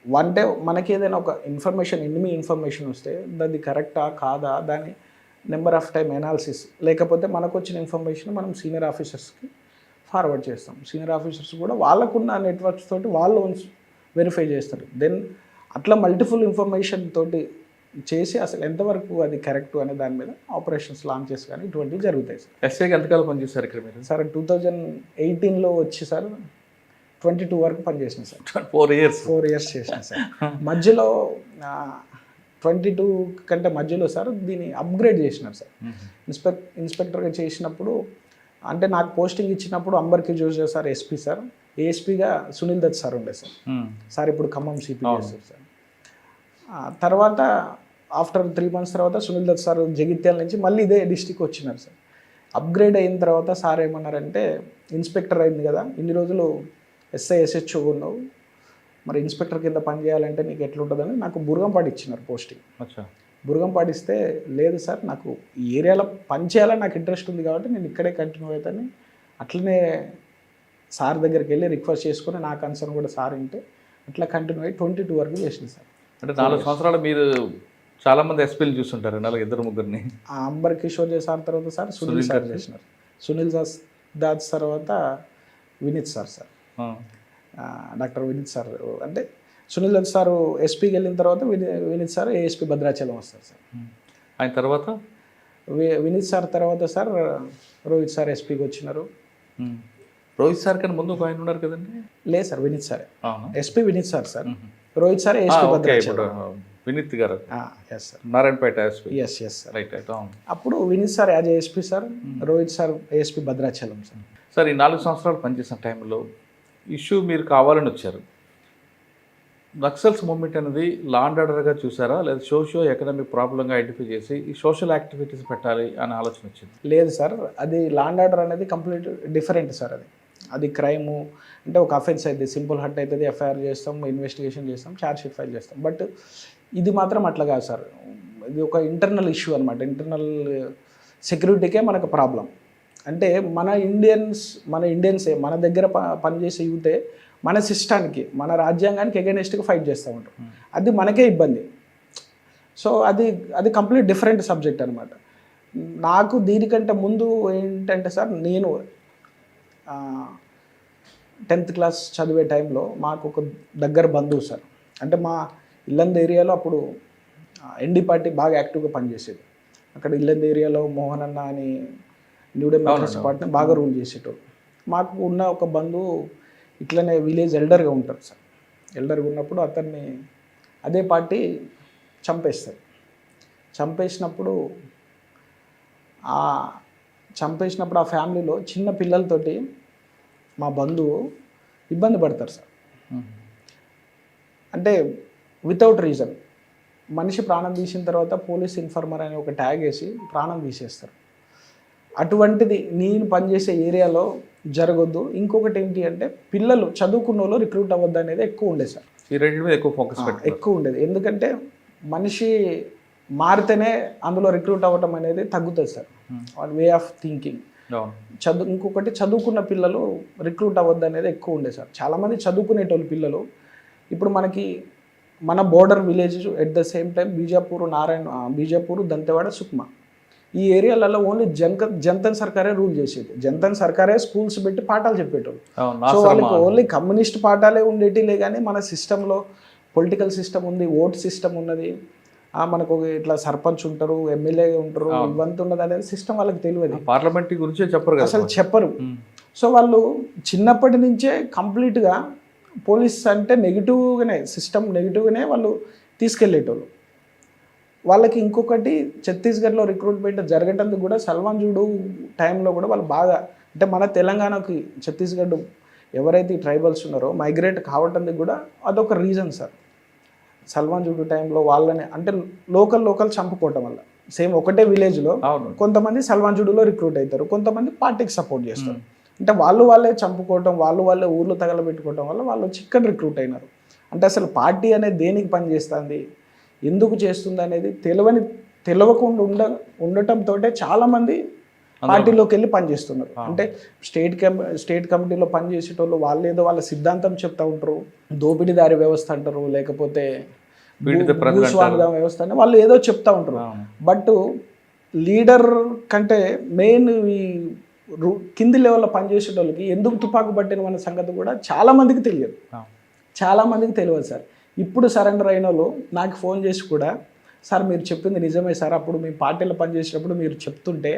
వన్ డే మనకి ఏదైనా ఒక ఇన్ఫర్మేషన్, ఎనిమి ఇన్ఫర్మేషన్ వస్తే దాన్ని కరెక్టా కాదా, దాని నెంబర్ ఆఫ్ టైం అనాలిసిస్, లేకపోతే మనకు వచ్చిన ఇన్ఫర్మేషన్ మనం సీనియర్ ఆఫీసర్స్కి ఫార్వర్డ్ చేస్తాం. సీనియర్ ఆఫీసర్స్ కూడా వాళ్ళకున్న నెట్వర్క్స్ తోటి వాళ్ళు వెరిఫై చేస్తారు. దెన్ అట్లా మల్టిపుల్ ఇన్ఫర్మేషన్ తోటి చేసి అసలు ఎంతవరకు అది కరెక్ట్ అనే దాని మీద ఆపరేషన్స్ లాంచ్ చేసి కానీ ఇటువంటివి జరుగుతాయి సార్. ఎస్ఐకి ఎంతకాలం పనిచేస్తారు ఇక్కడ మీరు? సార్ 2018లో వచ్చి సార్ 22 వరకు పనిచేసిన సార్. 4 years చేసిన సార్. మధ్యలో 22 కంటే మధ్యలో సార్ దీన్ని అప్గ్రేడ్ చేసినారు సార్. ఇన్స్పెక్టర్గా చేసినప్పుడు, అంటే నాకు పోస్టింగ్ ఇచ్చినప్పుడు అంబర్కి జోషి సార్ ఎస్పీ సార్, ఏఎస్పీగా సునీల్ దత్ సార్ ఉండే సార్. సార్ ఇప్పుడు ఖమ్మం సిపి చేస్తారు సార్. తర్వాత ఆఫ్టర్ 3 months తర్వాత సునీల్ దత్ సార్ జగిత్యాల నుంచి మళ్ళీ ఇదే డిస్టిక్ వచ్చినారు సార్. అప్గ్రేడ్ అయిన తర్వాత సార్ ఏమన్నారంటే, ఇన్స్పెక్టర్ అయింది కదా, ఇన్ని రోజులు ఎస్ఐ SHO ఉన్నావు, మరి ఇన్స్పెక్టర్ కింద పనిచేయాలంటే నీకు ఎట్లుంటుందని నాకు బుర్గంపాటి ఇచ్చినారు పోస్టింగ్. బుర్గంపాటి ఇస్తే, లేదు సార్ నాకు ఈ ఏరియాలో పనిచేయాలని నాకు ఇంట్రెస్ట్ ఉంది కాబట్టి నేను ఇక్కడే కంటిన్యూ అవుతాను, అట్లనే సార్ దగ్గరికి వెళ్ళి రిక్వెస్ట్ చేసుకుని నా కన్సర్న్ కూడా సార్ ఉంటే అట్లా కంటిన్యూ అయ్యి 22 వరకు చేసింది సార్. అంటే 4 సంవత్సరాలు మీరు చాలామంది ఎస్పీలు చూస్తుంటారు, 2-3 అంబర్ కిషోర్ సార్ తర్వాత సార్ సునీల్ సార్ చేసినారు. సునీల్ దాస్ తర్వాత Vineet sir doctor Vineet sir. అంటే సునీల్ దత్ సార్ ఎస్పీకి వెళ్ళిన తర్వాత వినీత్ సార్ ఏఎస్పీ భద్రాచలం వస్తారు సార్. ఆయన తర్వాత వినీత్ సార్ తర్వాత సార్ రోహిత్ సార్ ఎస్పీకి వచ్చినారు. రోహిత్ సార్ కన్నా ముందు ఆయన ఉన్నారు కదండి? లేదు sir, Vineet sir SP, Vineet sir Rohit sir ASP Bhadrachalam. Vineet garu yes sir, Narayanpet SP. Yes sir, right. అప్పుడు Vineet sir as ASP sir, Rohit sir ASP Bhadrachalam sir. Sir ఈ 4 సంవత్సరాలు పనిచేసిన టైంలో ఇష్యూ మీరు కావాలని వచ్చారు, నక్సల్స్ మూవ్మెంట్ అనేది లా అండ్ ఆర్డర్గా చూసారా, లేదా సోషియో ఎకనామిక్ ప్రాబ్లంగా ఐడెంటిఫై చేసి ఈ సోషల్ యాక్టివిటీస్ పెట్టాలి అనే ఆలోచన వచ్చింది? లేదు సార్, అది లా అండ్ ఆర్డర్ అనేది కంప్లీట్ డిఫరెంట్ సార్. అది క్రైము అంటే ఒక అఫెన్స్ అయితే సింపుల్ హర్ట్ అవుతుంది, ఎఫ్ఐఆర్ చేస్తాం, ఇన్వెస్టిగేషన్ చేస్తాం, ఛార్జ్షీట్ ఫైల్ చేస్తాం. బట్ ఇది మాత్రం అట్లా కాదు సార్. ఇది ఒక ఇంటర్నల్ ఇష్యూ అనమాట. ఇంటర్నల్ సెక్యూరిటీకే మనకు ప్రాబ్లం. అంటే మన ఇండియన్సే మన దగ్గర పనిచేసే యూతే మన సిస్టానికి, మన రాజ్యాంగానికి ఎగెనిస్ట్గా ఫైట్ చేస్తూ ఉంటాం. అది మనకే ఇబ్బంది. సో అది కంప్లీట్ డిఫరెంట్ సబ్జెక్ట్ అనమాట. నాకు దీనికంటే ముందు ఏంటంటే సార్, నేను 10th క్లాస్ చదివే టైంలో మాకు ఒక దగ్గర బంధువు సార్, అంటే మా ఇల్లంద ఏరియాలో అప్పుడు ఎన్డీ పార్టీ బాగా యాక్టివ్గా పనిచేసేది. అక్కడ ఇల్లంద ఏరియాలో మోహన్ అన్న అని న్యూ డెమోక్రసీ పార్టీని బాగా రూల్ చేసేటోడు. మాకు ఉన్న ఒక బంధువు ఇట్లనే విలేజ్ ఎల్డర్గా ఉంటారు సార్. ఎల్డర్గా ఉన్నప్పుడు అతన్ని అదే పార్టీ చంపేస్తారు. చంపేసినప్పుడు చంపేసినప్పుడు ఆ ఫ్యామిలీలో చిన్న పిల్లలతోటి మా బంధువు ఇబ్బంది పడతారు సార్. అంటే వితౌట్ రీజన్ మనిషి ప్రాణం తీసిన తర్వాత పోలీస్ ఇన్ఫార్మర్ అనే ఒక ట్యాగ్ వేసి ప్రాణం తీసేస్తారు. అటువంటిది నేను పనిచేసే ఏరియాలో జరగొద్దు. ఇంకొకటి ఏంటి అంటే పిల్లలు చదువుకున్న వాళ్ళు రిక్రూట్ అవ్వద్దు అనేది ఎక్కువ ఉండేది సార్. ఈ రెండింటి మీద ఎక్కువ ఫోకస్ ఎక్కువ ఉండేది. ఎందుకంటే మనిషి మారితేనే అందులో రిక్రూట్ అవ్వటం అనేది తగ్గుతుంది సార్, వే ఆఫ్ థింకింగ్. ఇంకొకటి చదువుకున్న పిల్లలు రిక్రూట్ అవ్వద్దు అనేది ఎక్కువ ఉండేది సార్. చాలామంది చదువుకునేటోళ్ళు పిల్లలు ఇప్పుడు మనకి మన border village at the same time Bijapur, Dantewada, Sukma ఈ ఏరియాలలో ఓన్లీ జంతన్ సర్కారే రూల్ చేసేది. జంతన్ సర్కారే స్కూల్స్ పెట్టి పాఠాలు చెప్పేటోళ్ళు. సో వాళ్ళకి ఓన్లీ కమ్యూనిస్ట్ పాఠాలే ఉండేటిలే కానీ మన సిస్టంలో పొలిటికల్ సిస్టమ్ ఉంది, ఓట్ సిస్టమ్ ఉన్నది, మనకు ఇట్లా సర్పంచ్ ఉంటారు, ఎమ్మెల్యే ఉంటారు, ఇవంతా ఉన్నది అనేది సిస్టమ్ వాళ్ళకి తెలియదు. పార్లమెంట్ గురించి చెప్పరు, అసలు చెప్పరు. సో వాళ్ళు చిన్నప్పటి నుంచే కంప్లీట్గా పోలీస్ అంటే నెగిటివ్గానే, సిస్టమ్ నెగిటివ్గానే వాళ్ళు తీసుకెళ్ళేటోళ్ళు. వాళ్ళకి ఇంకొకటి ఛత్తీస్గఢ్లో రిక్రూట్మెంట్ జరగటానికి కూడా సల్మాన్ జుడు టైంలో కూడా వాళ్ళు బాగా, అంటే మన తెలంగాణకి ఛత్తీస్గఢ్ ఎవరైతే ట్రైబల్స్ ఉన్నారో మైగ్రేట్ కావటానికి కూడా అదొక రీజన్ సార్. సల్మాన్ జుడు టైంలో వాళ్ళని అంటే లోకల్ చంపుకోవటం వల్ల సేమ్ ఒకటే విలేజ్లో కొంతమంది సల్మాన్ జుడులో రిక్రూట్ అవుతారు, కొంతమంది పార్టీకి సపోర్ట్ చేస్తారు. అంటే వాళ్ళే చంపుకోవటం, వాళ్ళే ఊర్లు తగలబెట్టుకోవటం వల్ల వాళ్ళు చిక్కన్ రిక్రూట్ అయినారు. అంటే అసలు పార్టీ అనేది దేనికి పనిచేస్తుంది, ఎందుకు చేస్తుంది అనేది తెలియకుండా ఉండటంతో చాలామంది పార్టీలోకి వెళ్ళి పనిచేస్తున్నారు. అంటే స్టేట్ కమిటీలో పనిచేసేటోళ్ళు వాళ్ళు ఏదో వాళ్ళ సిద్ధాంతం చెప్తా ఉంటారు, దోపిడీదారి వ్యవస్థ అంటారు, లేకపోతే భూస్వామ్య వ్యవస్థ అని వాళ్ళు ఏదో చెప్తా ఉంటారు. బట్ లీడర్ కంటే మెయిన్ ఈ కింది లెవెల్లో పనిచేసేటోళ్ళకి ఎందుకు తుపాకు పట్టిన అనే సంగతి కూడా చాలామందికి తెలియదు. సార్. ఇప్పుడు సరెండర్ అయిన వాళ్ళు నాకు ఫోన్ చేసి కూడా, సార్ మీరు చెప్పింది నిజమే సార్, అప్పుడు మీ పార్టీలో పనిచేసేటప్పుడు మీరు చెప్తుంటే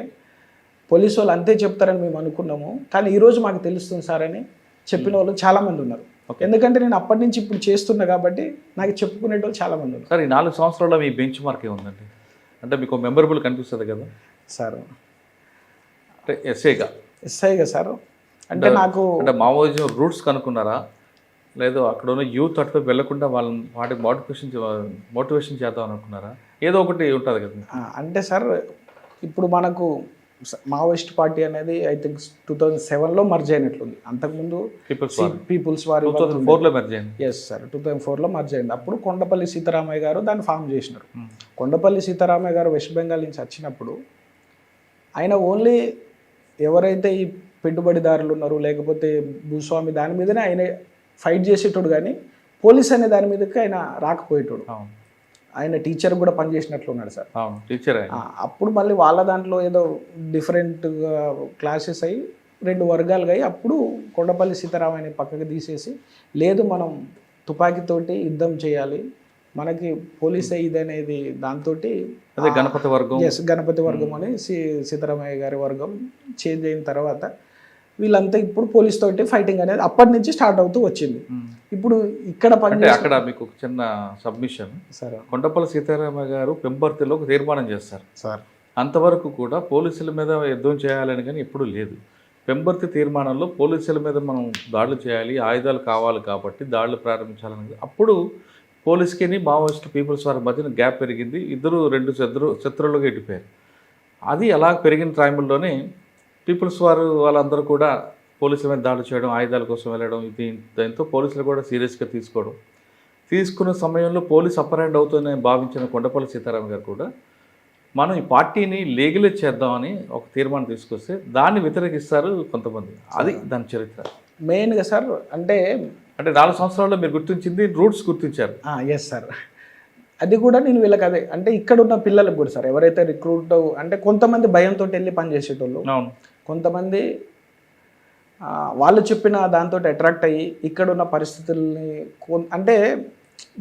పోలీసు వాళ్ళు అంతే చెప్తారని మేము అనుకున్నాము, కానీ ఈరోజు మాకు తెలుస్తుంది సార్ అని చెప్పిన వాళ్ళు చాలామంది ఉన్నారు. ఎందుకంటే నేను అప్పటి నుంచి ఇప్పుడు చేస్తున్నా కాబట్టి నాకు చెప్పుకునేటోళ్ళు చాలామంది ఉన్నారు. సార్ ఈ 4 సంవత్సరాల్లో మీ బెంచ్ మార్క్ ఏముందండి? అంటే మీకు మెమరబుల్ కనిపిస్తుంది కదా సార్? అంటే ఎస్ఐగా సార్ అంటే నాకు అంటే మావోయిజం రూట్స్ కనుక్కున్నారా, లేదు అక్కడ ఉన్న యూత్ అటువైపు వెళ్లకుండా వాళ్ళని వాటికి మోటివేషన్ చేద్దాం అనుకున్నారా? ఏదో ఒకటి ఉంటుంది కదా. అంటే సార్ ఇప్పుడు మనకు మావోయిస్ట్ పార్టీ అనేది ఐ థింక్ 2007లో మర్జ్ అయినట్లుంది. అంతకుముందు పీపుల్స్ వారి 2004లో మర్జ్ అయింది. ఎస్ సార్, 2004లో మర్జ్ అయింది. అప్పుడు కొండపల్లి సీతారామయ్య గారు దాన్ని ఫామ్ చేసినారు. కొండపల్లి సీతారామయ్య గారు వెస్ట్ బెంగాల్ నుంచి వచ్చినప్పుడు ఆయన ఓన్లీ ఎవరైతే ఈ పెట్టుబడిదారులు ఉన్నారు లేకపోతే భూస్వామి దాని మీదనే ఆయన ఫైట్ చేసేటోడు, కానీ పోలీస్ అనే దాని మీదకి ఆయన రాకపోయేటోడు. ఆయన టీచర్ కూడా పనిచేసినట్లు ఉన్నాడు సార్. టీచర్ అప్పుడు మళ్ళీ వాళ్ళ దాంట్లో ఏదో డిఫరెంట్గా క్లాసెస్ అయ్యి 2 వర్గాలుగా అయ్యి అప్పుడు కొండపల్లి సీతారామయ్యని పక్కకి తీసేసి, లేదు మనం తుపాకీతోటి యుద్ధం చేయాలి, మనకి పోలీస్ ఇది అనేది దాంతో గణపతి వర్గం, గణపతి వర్గం అని సీతారామయ్య గారి వర్గం చేంజ్ అయిన తర్వాత వీళ్ళంతా ఇప్పుడు పోలీస్ తోటి ఫైటింగ్ అనేది అప్పటి నుంచి స్టార్ట్ అవుతూ వచ్చింది. ఇప్పుడు ఇక్కడ అక్కడ మీకు చిన్న సబ్మిషన్ సార్, కొండపల్లి సీతారామయ్య గారు పెంపర్తిలో ఒక తీర్మానం చేస్తారు సార్. అంతవరకు కూడా పోలీసుల మీద యుద్ధం చేయాలని కానీ ఎప్పుడూ లేదు. పెంపర్తి తీర్మానంలో పోలీసుల మీద మనం దాడులు చేయాలి, ఆయుధాలు కావాలి కాబట్టి దాడులు ప్రారంభించాలని, అప్పుడు పోలీస్కి మావోయిస్ట్ పీపుల్స్ వారి మధ్యన గ్యాప్ పెరిగింది. ఇద్దరు 2 శత్రువులుగా ఎట్టిపోయారు. అది అలా పెరిగిన టైంలోనే పీపుల్స్ వాళ్ళందరూ కూడా పోలీసుల మీద దాడి చేయడం, ఆయుధాల కోసం వెళ్ళడం, దీంతో పోలీసులు కూడా సీరియస్గా తీసుకున్న సమయంలో పోలీస్ అప్పర్ హ్యాండ్ అవుతుందని భావించిన కొండపల్లి సీతారామ గారు కూడా మనం ఈ పార్టీని లీగలైజ్ చేద్దామని ఒక తీర్మానం తీసుకొస్తే దాన్ని వ్యతిరేకిస్తారు కొంతమంది. అది దాని చరిత్ర మెయిన్గా సార్. అంటే 4 సంవత్సరాల్లో మీరు గుర్తించింది రూట్స్ గుర్తించారు. ఎస్ సార్, అది కూడా నేను వీళ్ళకి అదే అంటే ఇక్కడ ఉన్న పిల్లలకు కూడా సార్, ఎవరైతే రిక్రూట్ అంటే కొంతమంది భయంతో వెళ్ళి పనిచేసేటోళ్ళు, కొంతమంది వాళ్ళు చెప్పిన దాంతో అట్రాక్ట్ అయ్యి ఇక్కడున్న పరిస్థితుల్ని అంటే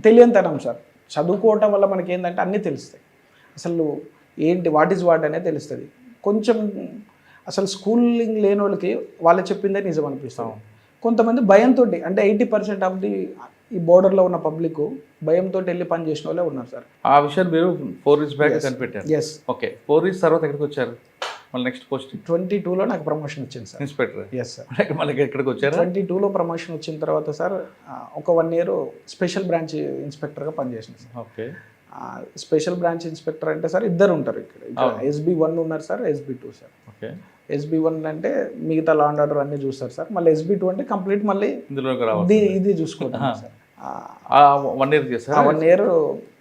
తెలియనితనం సార్. చదువుకోవటం వల్ల మనకి ఏంటంటే అన్నీ తెలుస్తాయి, అసలు ఏంటి వాట్ ఈజ్ వాట్ అనేది తెలుస్తుంది. కొంచెం అసలు స్కూలింగ్ లేని వాళ్ళకి వాళ్ళు చెప్పిందే నిజం అనిపిస్తాం. కొంతమంది భయంతో అంటే 80% ఆఫ్ ది ఈ బోర్డర్లో ఉన్న పబ్లిక్ భయంతో వెళ్ళి పని చేసిన వాళ్ళే ఉన్నారు సార్. ఆ విషయం మీరు 4 years బ్యాక్ కనిపెట్టారు. ఎస్. ఓకే, 4 years తర్వాత ఎక్కడికి వచ్చారు? మళ్ళీ నెక్స్ట్ పోస్ట్ 22లో నాకు ప్రమోషన్ వచ్చింది సార్. ఇన్స్పెక్టర్. Yes sir. మళ్ళీ ఎక్కడికి వచ్చారా? 22లో ప్రమోషన్ వచ్చిన తర్వాత సార్ ఒక 1 year స్పెషల్ బ్రాంచ్ ఇన్స్పెక్టర్గా పనిచేసింది sir. Okay. Special branch inspector అంటే సార్ ఇద్దరు ఉంటారు ఇక్కడ SB1 ఉన్నారు sir, SB2 sir. Okay. SB1 అంటే మిగతా లా అండ్ ఆర్డర్ అన్నీ చూస్తారు సార్. మళ్ళీ SB2 అంటే కంప్లీట్ మళ్ళీ ఇందులోకి రావాలి, ఇది చూసుకుంటాం సార్. 1 year చేశారు. 1 year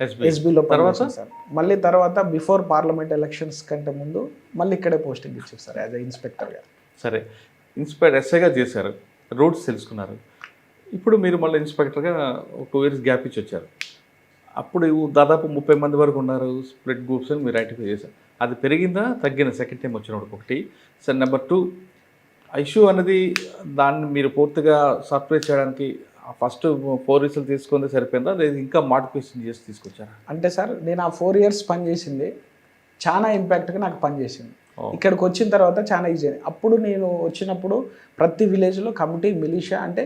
SB. SBలో తర్వాత సార్. మళ్ళీ తర్వాత బిఫోర్ పార్లమెంట్ ఎలక్షన్స్ కంటే ముందు మళ్ళీ ఇక్కడే పోస్టింగ్ ఇచ్చారు సార్ యాజ్ ఇన్స్పెక్టర్గా. సరే, ఇన్స్పెక్టర్ ఎస్ఐగా చేశారు, రూట్స్ తెలుసుకున్నారు. ఇప్పుడు మీరు మళ్ళీ ఇన్స్పెక్టర్గా ఒక 2 years గ్యాప్ ఇచ్చి వచ్చారు. అప్పుడు దాదాపు 30 మంది వరకు ఉన్నారు స్ప్లిట్ గ్రూప్స్ అని మీరు ఐడెంటిఫై చేశారు. అది పెరిగిందా తగ్గిందా సెకండ్ టైం వచ్చినప్పుడు? ఒకటి. సార్, నెంబర్ 2, ఇష్యూ అనేది దాన్ని మీరు పూర్తిగా సర్ప్రైజ్ చేయడానికి ఫస్ట్ 4 years తీసుకుంటే సరిపోయిందా, లేదు ఇంకా మోడిఫికేషన్ చేసి తీసుకొచ్చారా? అంటే సార్ నేను ఆ 4 years పనిచేసింది చాలా ఇంపాక్ట్గా నాకు పనిచేసింది. ఇక్కడికి వచ్చిన తర్వాత చాలా ఈజీ. అప్పుడు నేను వచ్చినప్పుడు ప్రతి విలేజ్లో కమిటీ, మిలిషియా అంటే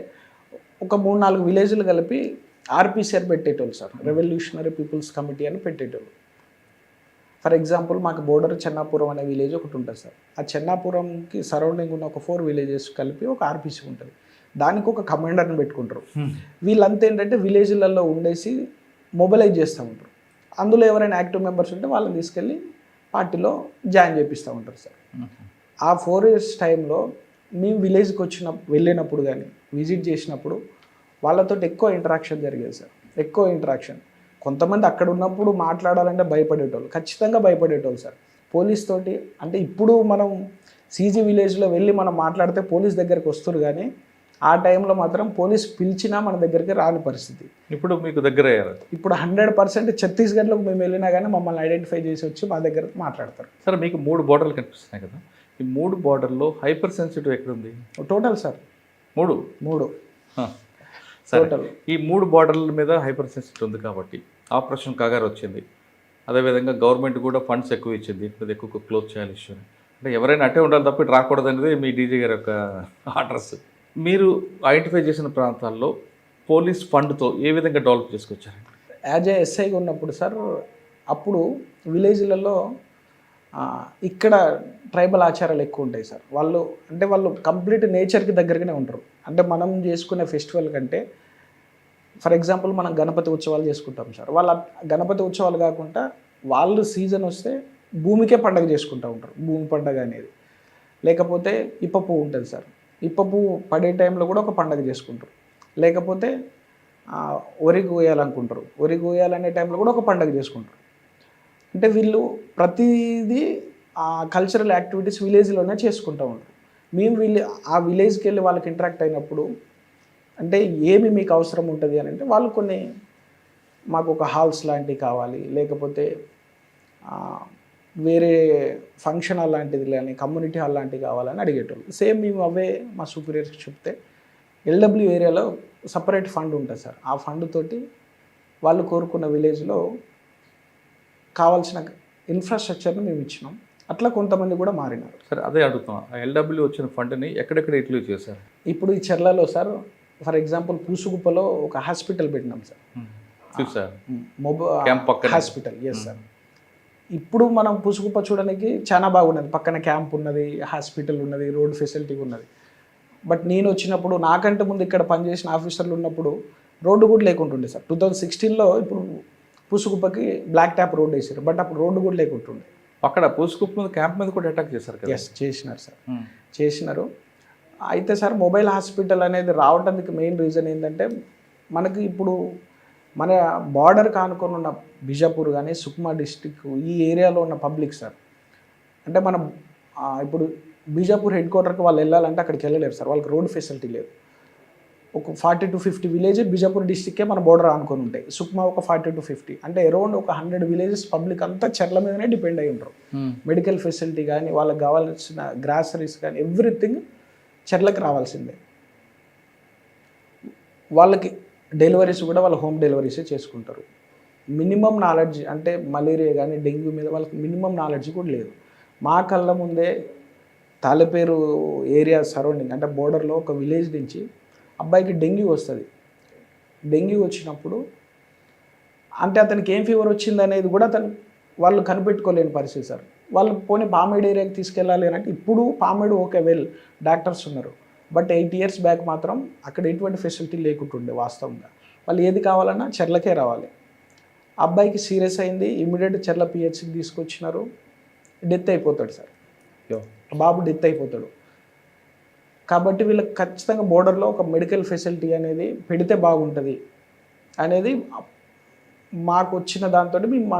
ఒక 3-4 విలేజ్లు కలిపి RPCR పెట్టేటోళ్ళు సార్, రెవల్యూషనరీ పీపుల్స్ కమిటీ అని పెట్టేటోళ్ళు. ఫర్ ఎగ్జాంపుల్ మాకు బోర్డర్ చెన్నాపురం అనే విలేజ్ ఒకటి ఉంటుంది సార్. ఆ చెన్నాపురంకి సరౌండింగ్ ఉన్న ఒక 4 villages కలిపి ఒక RPC ఉంటుంది. దానికి ఒక కమాండర్ని పెట్టుకుంటారు. వీళ్ళంతా ఏంటంటే విలేజ్లలో ఉండేసి మొబిలైజ్ చేస్తూ ఉంటారు. అందులో ఎవరైనా యాక్టివ్ మెంబర్స్ ఉంటే వాళ్ళని తీసుకెళ్ళి పార్టీలో జాయిన్ చేపిస్తూ ఉంటారు సార్. ఆ 4 years టైంలో మేము విలేజ్కి వెళ్ళినప్పుడు కానీ విజిట్ చేసినప్పుడు వాళ్ళతో ఎక్కువ ఇంటరాక్షన్ జరిగేది సార్. ఎక్కువ ఇంటరాక్షన్. కొంతమంది అక్కడ ఉన్నప్పుడు మాట్లాడాలంటే భయపడేటోళ్ళు, ఖచ్చితంగా భయపడేటోళ్ళు సార్. పోలీస్ తోటి అంటే ఇప్పుడు మనం CG విలేజ్లో వెళ్ళి మనం మాట్లాడితే పోలీస్ దగ్గరికి వస్తారు, కానీ ఆ టైంలో మాత్రం పోలీస్ పిలిచినా మన దగ్గరికి రాని పరిస్థితి. ఇప్పుడు మీకు దగ్గర అయ్యారు. ఇప్పుడు 100% ఛత్తీస్గఢ్లోకి మేము వెళ్ళినా కానీ మమ్మల్ని ఐడెంటిఫై చేసి వచ్చి మా దగ్గర మాట్లాడతారు. సార్, మీకు 3 బోర్డర్లు కనిపిస్తున్నాయి కదా, ఈ 3 బోర్డర్లో హైపర్ సెన్సిటివ్ ఎక్కడుంది? Total sir 3. టోటల్ ఈ 3 బోర్డర్ల మీద హైపర్ సెన్సిటివ్ ఉంది కాబట్టి ఆపరేషన్ కాగారు వచ్చింది. అదేవిధంగా గవర్నమెంట్ కూడా ఫండ్స్ ఎక్కువ ఇచ్చింది, ఇప్పుడు ఎక్కువ క్లోజ్ చేయాలి ఇష్యూ. అంటే ఎవరైనా అట్టే ఉండాలి తప్ప ఇటు రాకూడదు అనేది మీ డీజీ గారి యొక్క ఆర్డర్స్. మీరు ఐడెంటిఫై చేసిన ప్రాంతాల్లో పోలీస్ ఫండ్తో ఏ విధంగా డెవలప్ చేసుకొచ్చారు? యాజ్ ఏ ఎస్ఐగా ఉన్నప్పుడు సార్, అప్పుడు విలేజ్లలో ఇక్కడ ట్రైబల్ ఆచారాలు ఎక్కువ ఉంటాయి సార్. వాళ్ళు కంప్లీట్ నేచర్కి దగ్గరగానే ఉంటారు. అంటే మనం చేసుకునే ఫెస్టివల్ కంటే ఫర్ ఎగ్జాంపుల్ మనం గణపతి ఉత్సవాలు చేసుకుంటాం సార్. వాళ్ళ గణపతి ఉత్సవాలు కాకుండా వాళ్ళు సీజన్ వస్తే భూమికే పండగ చేసుకుంటూ ఉంటారు, భూమి పండగ అనేది. లేకపోతే ఇప్ప పువ్వు ఉంటుంది సార్, ఇప్ప పువ్వు పడే టైంలో కూడా ఒక పండగ చేసుకుంటారు. లేకపోతే వరి కోయాలనుకుంటారు, వరి కోయాలనే టైంలో కూడా ఒక పండగ చేసుకుంటారు. అంటే వీళ్ళు ప్రతిదీ కల్చరల్ యాక్టివిటీస్ విలేజ్లోనే చేసుకుంటూ ఉంటారు. మేము ఆ విలేజ్కి వెళ్ళి వాళ్ళకి ఇంటరాక్ట్ అయినప్పుడు అంటే ఏమి మీకు అవసరం ఉంటుంది అని అంటే వాళ్ళు కొన్ని మాకు ఒక హాల్స్ లాంటివి కావాలి, లేకపోతే వేరే ఫంక్షన్ హాల్ లాంటిది కానీ కమ్యూనిటీ హాల్ లాంటివి కావాలని అడిగేటోళ్ళు. సేమ్ మేము అవే మా సూపీరియర్స్కి చెప్తే LW ఏరియాలో సపరేట్ ఫండ్ ఉంటుంది సార్. ఆ ఫండ్ తోటి వాళ్ళు కోరుకున్న విలేజ్లో కావాల్సిన ఇన్ఫ్రాస్ట్రక్చర్ని మేము ఇచ్చినాం. అట్లా కొంతమంది కూడా మారినారు. సరే, అదే అడుగుతాం. LW వచ్చిన ఫండ్ని ఎక్కడెక్కడ యూటిలైజ్ చేశారు? ఇప్పుడు ఈ చెర్లలో సార్ ఫర్ ఎగ్జాంపుల్ పూసుగుప్పలో ఒక హాస్పిటల్ పెట్టినాం సార్. హాస్పిటల్. Yes sir. ఇప్పుడు మనం పూసుగుప్ప చూడడానికి చాలా బాగున్నది. పక్కన క్యాంప్ ఉన్నది, హాస్పిటల్ ఉన్నది, రోడ్ ఫెసిలిటీ ఉన్నది. బట్ నేను వచ్చినప్పుడు నాకంటే ముందు ఇక్కడ పనిచేసిన ఆఫీసర్లు ఉన్నప్పుడు రోడ్డు కూడా లేకుంటుండే సార్. 2016లో ఇప్పుడు పూసుగుప్పకి బ్లాక్ ట్యాప్ రోడ్ వేసారు, బట్ అప్పుడు రోడ్డు కూడా లేకుంటుండే. అక్కడ పూసుగుప్ప మీద క్యాంప్ మీద కూడా అటాక్ చేశారు కదా? ఎస్, చేసినారు సార్, చేసినారు. అయితే సార్ మొబైల్ హాస్పిటల్ అనేది రావడానికి మెయిన్ రీజన్ ఏంటంటే మనకి ఇప్పుడు మన బార్డర్ కానుకొని ఉన్న బిజాపూర్ కానీ సుక్మా డిస్టిక్ ఈ ఏరియాలో ఉన్న పబ్లిక్ సార్, అంటే మనం ఇప్పుడు బీజాపూర్ హెడ్ క్వార్టర్కి వాళ్ళు వెళ్ళాలంటే అక్కడికి వెళ్ళలేరు సార్, వాళ్ళకి రోడ్ ఫెసిలిటీ లేదు. ఒక 40 to 50 విలేజ్ బీజాపూర్ డిస్టిక్కే మన బోర్డర్ అనుకొని ఉంటాయి. సుక్మా ఒక 40 to 50, అంటే అరౌండ్ ఒక 100 విలేజెస్ పబ్లిక్ అంతా చెర్ల మీదనే డిపెండ్ అయి ఉంటారు. మెడికల్ ఫెసిలిటీ కానీ వాళ్ళకి కావాల్సిన గ్రాసరీస్ కానీ ఎవ్రీథింగ్ చెర్లకు రావాల్సిందే. వాళ్ళకి డెలివరీస్ కూడా వాళ్ళ హోమ్ డెలివరీసే చేసుకుంటారు. మినిమం నాలెడ్జ్ అంటే మలేరియా కానీ డెంగ్యూ మీద వాళ్ళకి మినిమం నాలెడ్జ్ కూడా లేదు. మా కళ్ళ ముందే తాళపేరు ఏరియా సరౌండింగ్ అంటే బోర్డర్లో ఒక విలేజ్ నుంచి అబ్బాయికి డెంగ్యూ వస్తుంది. డెంగ్యూ వచ్చినప్పుడు అంటే అతనికి ఏం ఫీవర్ వచ్చింది అనేది కూడా వాళ్ళు కనిపెట్టుకోలేని పరిస్థితి సార్. వాళ్ళు పోనీ పామేడ్ ఏరియాకి తీసుకెళ్ళాలి అని అంటే ఇప్పుడు పామేడ్ ఓకే వెల్ డాక్టర్స్ ఉన్నారు, బట్ 8 years బ్యాక్ మాత్రం అక్కడ ఎటువంటి ఫెసిలిటీ లేకుంటుండే వాస్తవంగా. వాళ్ళు ఏది కావాలన్నా చెర్లకే రావాలి. అబ్బాయికి సీరియస్ అయింది, ఇమీడియట్ చెర్ల పిహెచ్సికి తీసుకొచ్చినారు, డెత్ అయిపోతాడు సార్, బాబు డెత్ అయిపోతాడు. కాబట్టి వీళ్ళకి ఖచ్చితంగా బోర్డర్లో ఒక మెడికల్ ఫెసిలిటీ అనేది పెడితే బాగుంటుంది అనేది మాకు వచ్చిన దాంతో మేము మా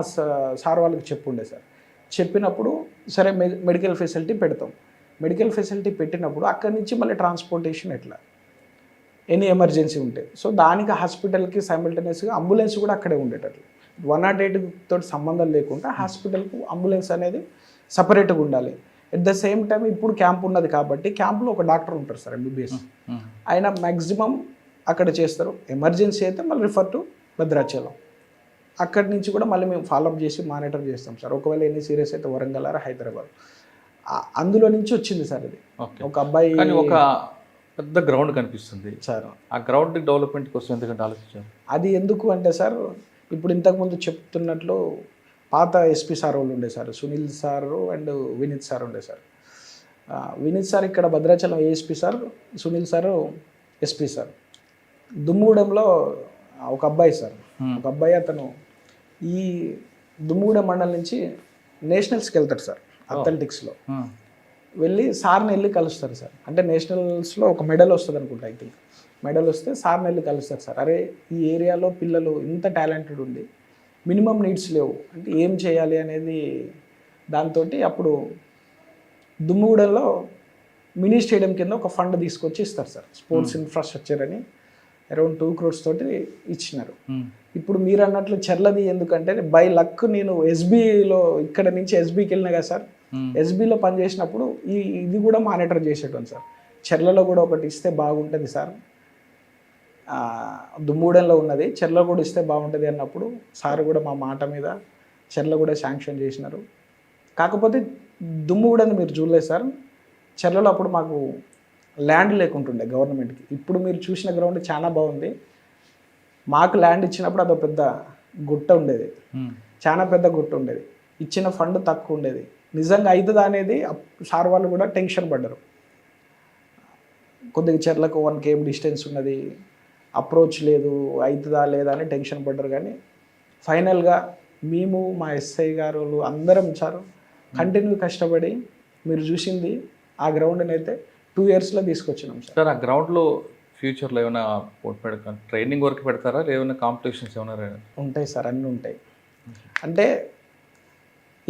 సార్ వాళ్ళకి చెప్పుండే సార్. చెప్పినప్పుడు సరే మెడికల్ ఫెసిలిటీ పెడతాం. మెడికల్ ఫెసిలిటీ పెట్టినప్పుడు అక్కడి నుంచి మళ్ళీ ట్రాన్స్పోర్టేషన్ ఎట్లా, ఎనీ ఎమర్జెన్సీ ఉంటే, సో దానికి హాస్పిటల్కి సైమల్టేనియస్గా అంబులెన్స్ కూడా అక్కడే ఉండేటట్లు, 108 తోటి సంబంధం లేకుండా హాస్పిటల్కు అంబులెన్స్ అనేది సపరేట్గా ఉండాలి. ఎట్ ద సేమ్ టైం ఇప్పుడు క్యాంప్ ఉన్నది కాబట్టి క్యాంప్లో ఒక డాక్టర్ ఉంటారు సార్, MBBS. ఆయన మ్యాక్సిమం అక్కడ చేస్తారు. ఎమర్జెన్సీ అయితే మళ్ళీ రిఫర్ టు భద్రాచలం. అక్కడి నుంచి కూడా మళ్ళీ మేము ఫాలోఅప్ చేసి మానిటర్ చేస్తాం సార్. ఒకవేళ ఎన్ని సీరియస్ అయితే వరంగల్ ఆర్ హైదరాబాద్. అందులో నుంచి వచ్చింది సార్ ఇది. ఒక అబ్బాయి ఒక పెద్ద గ్రౌండ్ కనిపిస్తుంది సార్, ఆ గ్రౌండ్ డెవలప్మెంట్ కోసం ఎందుకంటే ఆలోచించారు? అది ఎందుకు అంటే సార్, ఇప్పుడు ఇంతకుముందు చెప్తున్నట్లు పాత ఎస్పీ సార్ వాళ్ళు ఉండే sir, Sunil sir and Vineet sir ఉండే సార్. వినీత్ సార్ ఇక్కడ Bhadrachalam ASP sir, Sunil sir SP sir. దుమ్మగూడెంలో ఒక అబ్బాయి సార్, ఒక అబ్బాయి అతను ఈ దుమ్మగూడెం మండలం నుంచి నేషనల్స్కి వెళ్తాడు సార్, అథ్లెటిక్స్లో వెళ్ళి సార్ని వెళ్ళి కలుస్తారు సార్. అంటే నేషనల్స్లో ఒక మెడల్ వస్తుంది అనుకుంటా, ఐ థింక్ మెడల్ వస్తే సార్ని వెళ్ళి కలుస్తారు సార్. అరే ఈ ఏరియాలో పిల్లలు ఇంత టాలెంటెడ్ ఉంది, మినిమం నీడ్స్ లేవు అంటే ఏం చేయాలి అనేది దాంతో అప్పుడు దుమ్మగూడెంలో మినీ స్టేడియం కింద ఒక ఫండ్ తీసుకొచ్చి ఇస్తారు సార్, స్పోర్ట్స్ ఇన్ఫ్రాస్ట్రక్చర్ అని అరౌండ్ 2 crores తోటి ఇచ్చినారు. ఇప్పుడు మీరు అన్నట్లు చెర్లది ఎందుకంటే బై లక్ నేను ఎస్బీలో ఇక్కడ నుంచి ఎస్బీకి వెళ్ళినా కదా సార్, ఎస్బీలో పనిచేసినప్పుడు ఇది కూడా మానిటర్ చేసేటోను సార్. చెర్లలో కూడా ఒకటి ఇస్తే బాగుంటుంది సార్, దుమ్మగూడెంలో ఉన్నది, చెర్ల కూడా ఇస్తే బాగుంటుంది అన్నప్పుడు సార్ కూడా మా మాట మీద చెర్ల కూడా శాంక్షన్ చేసినారు. కాకపోతే దుమ్మగూడెంని మీరు చూడలేదు సార్, చెర్లలో అప్పుడు మాకు ల్యాండ్ లేకుంటుండే గవర్నమెంట్కి. ఇప్పుడు మీరు చూసిన గ్రౌండ్ చాలా బాగుంది. మాకు ల్యాండ్ ఇచ్చినప్పుడు అదొక పెద్ద గుట్ట ఉండేది, చాలా పెద్ద గుట్ట ఉండేది, ఇచ్చిన ఫండ్ తక్కువ ఉండేది. నిజంగా అవుతుందా అనేది సార్ వాళ్ళు కూడా టెన్షన్ పడ్డారు. కొద్దిగా చెర్లకు 1 km డిస్టెన్స్ ఉన్నది, అప్రోచ్ లేదు, అవుతుందా లేదా అని టెన్షన్ పడ్డారు. కానీ ఫైనల్గా మేము మా ఎస్ఐ గారు అందరం సార్ కంటిన్యూ కష్టపడి మీరు చూసింది ఆ గ్రౌండ్ని అయితే 2 yearsలో తీసుకొచ్చినాం సార్. సార్ ఆ గ్రౌండ్లో ఫ్యూచర్లో ఏమైనా ట్రైనింగ్ వరకు పెడతారా, ఏమైనా కాంపిటీషన్స్ ఏమైనా ఉంటాయి సార్, అన్నీ ఉంటాయి. అంటే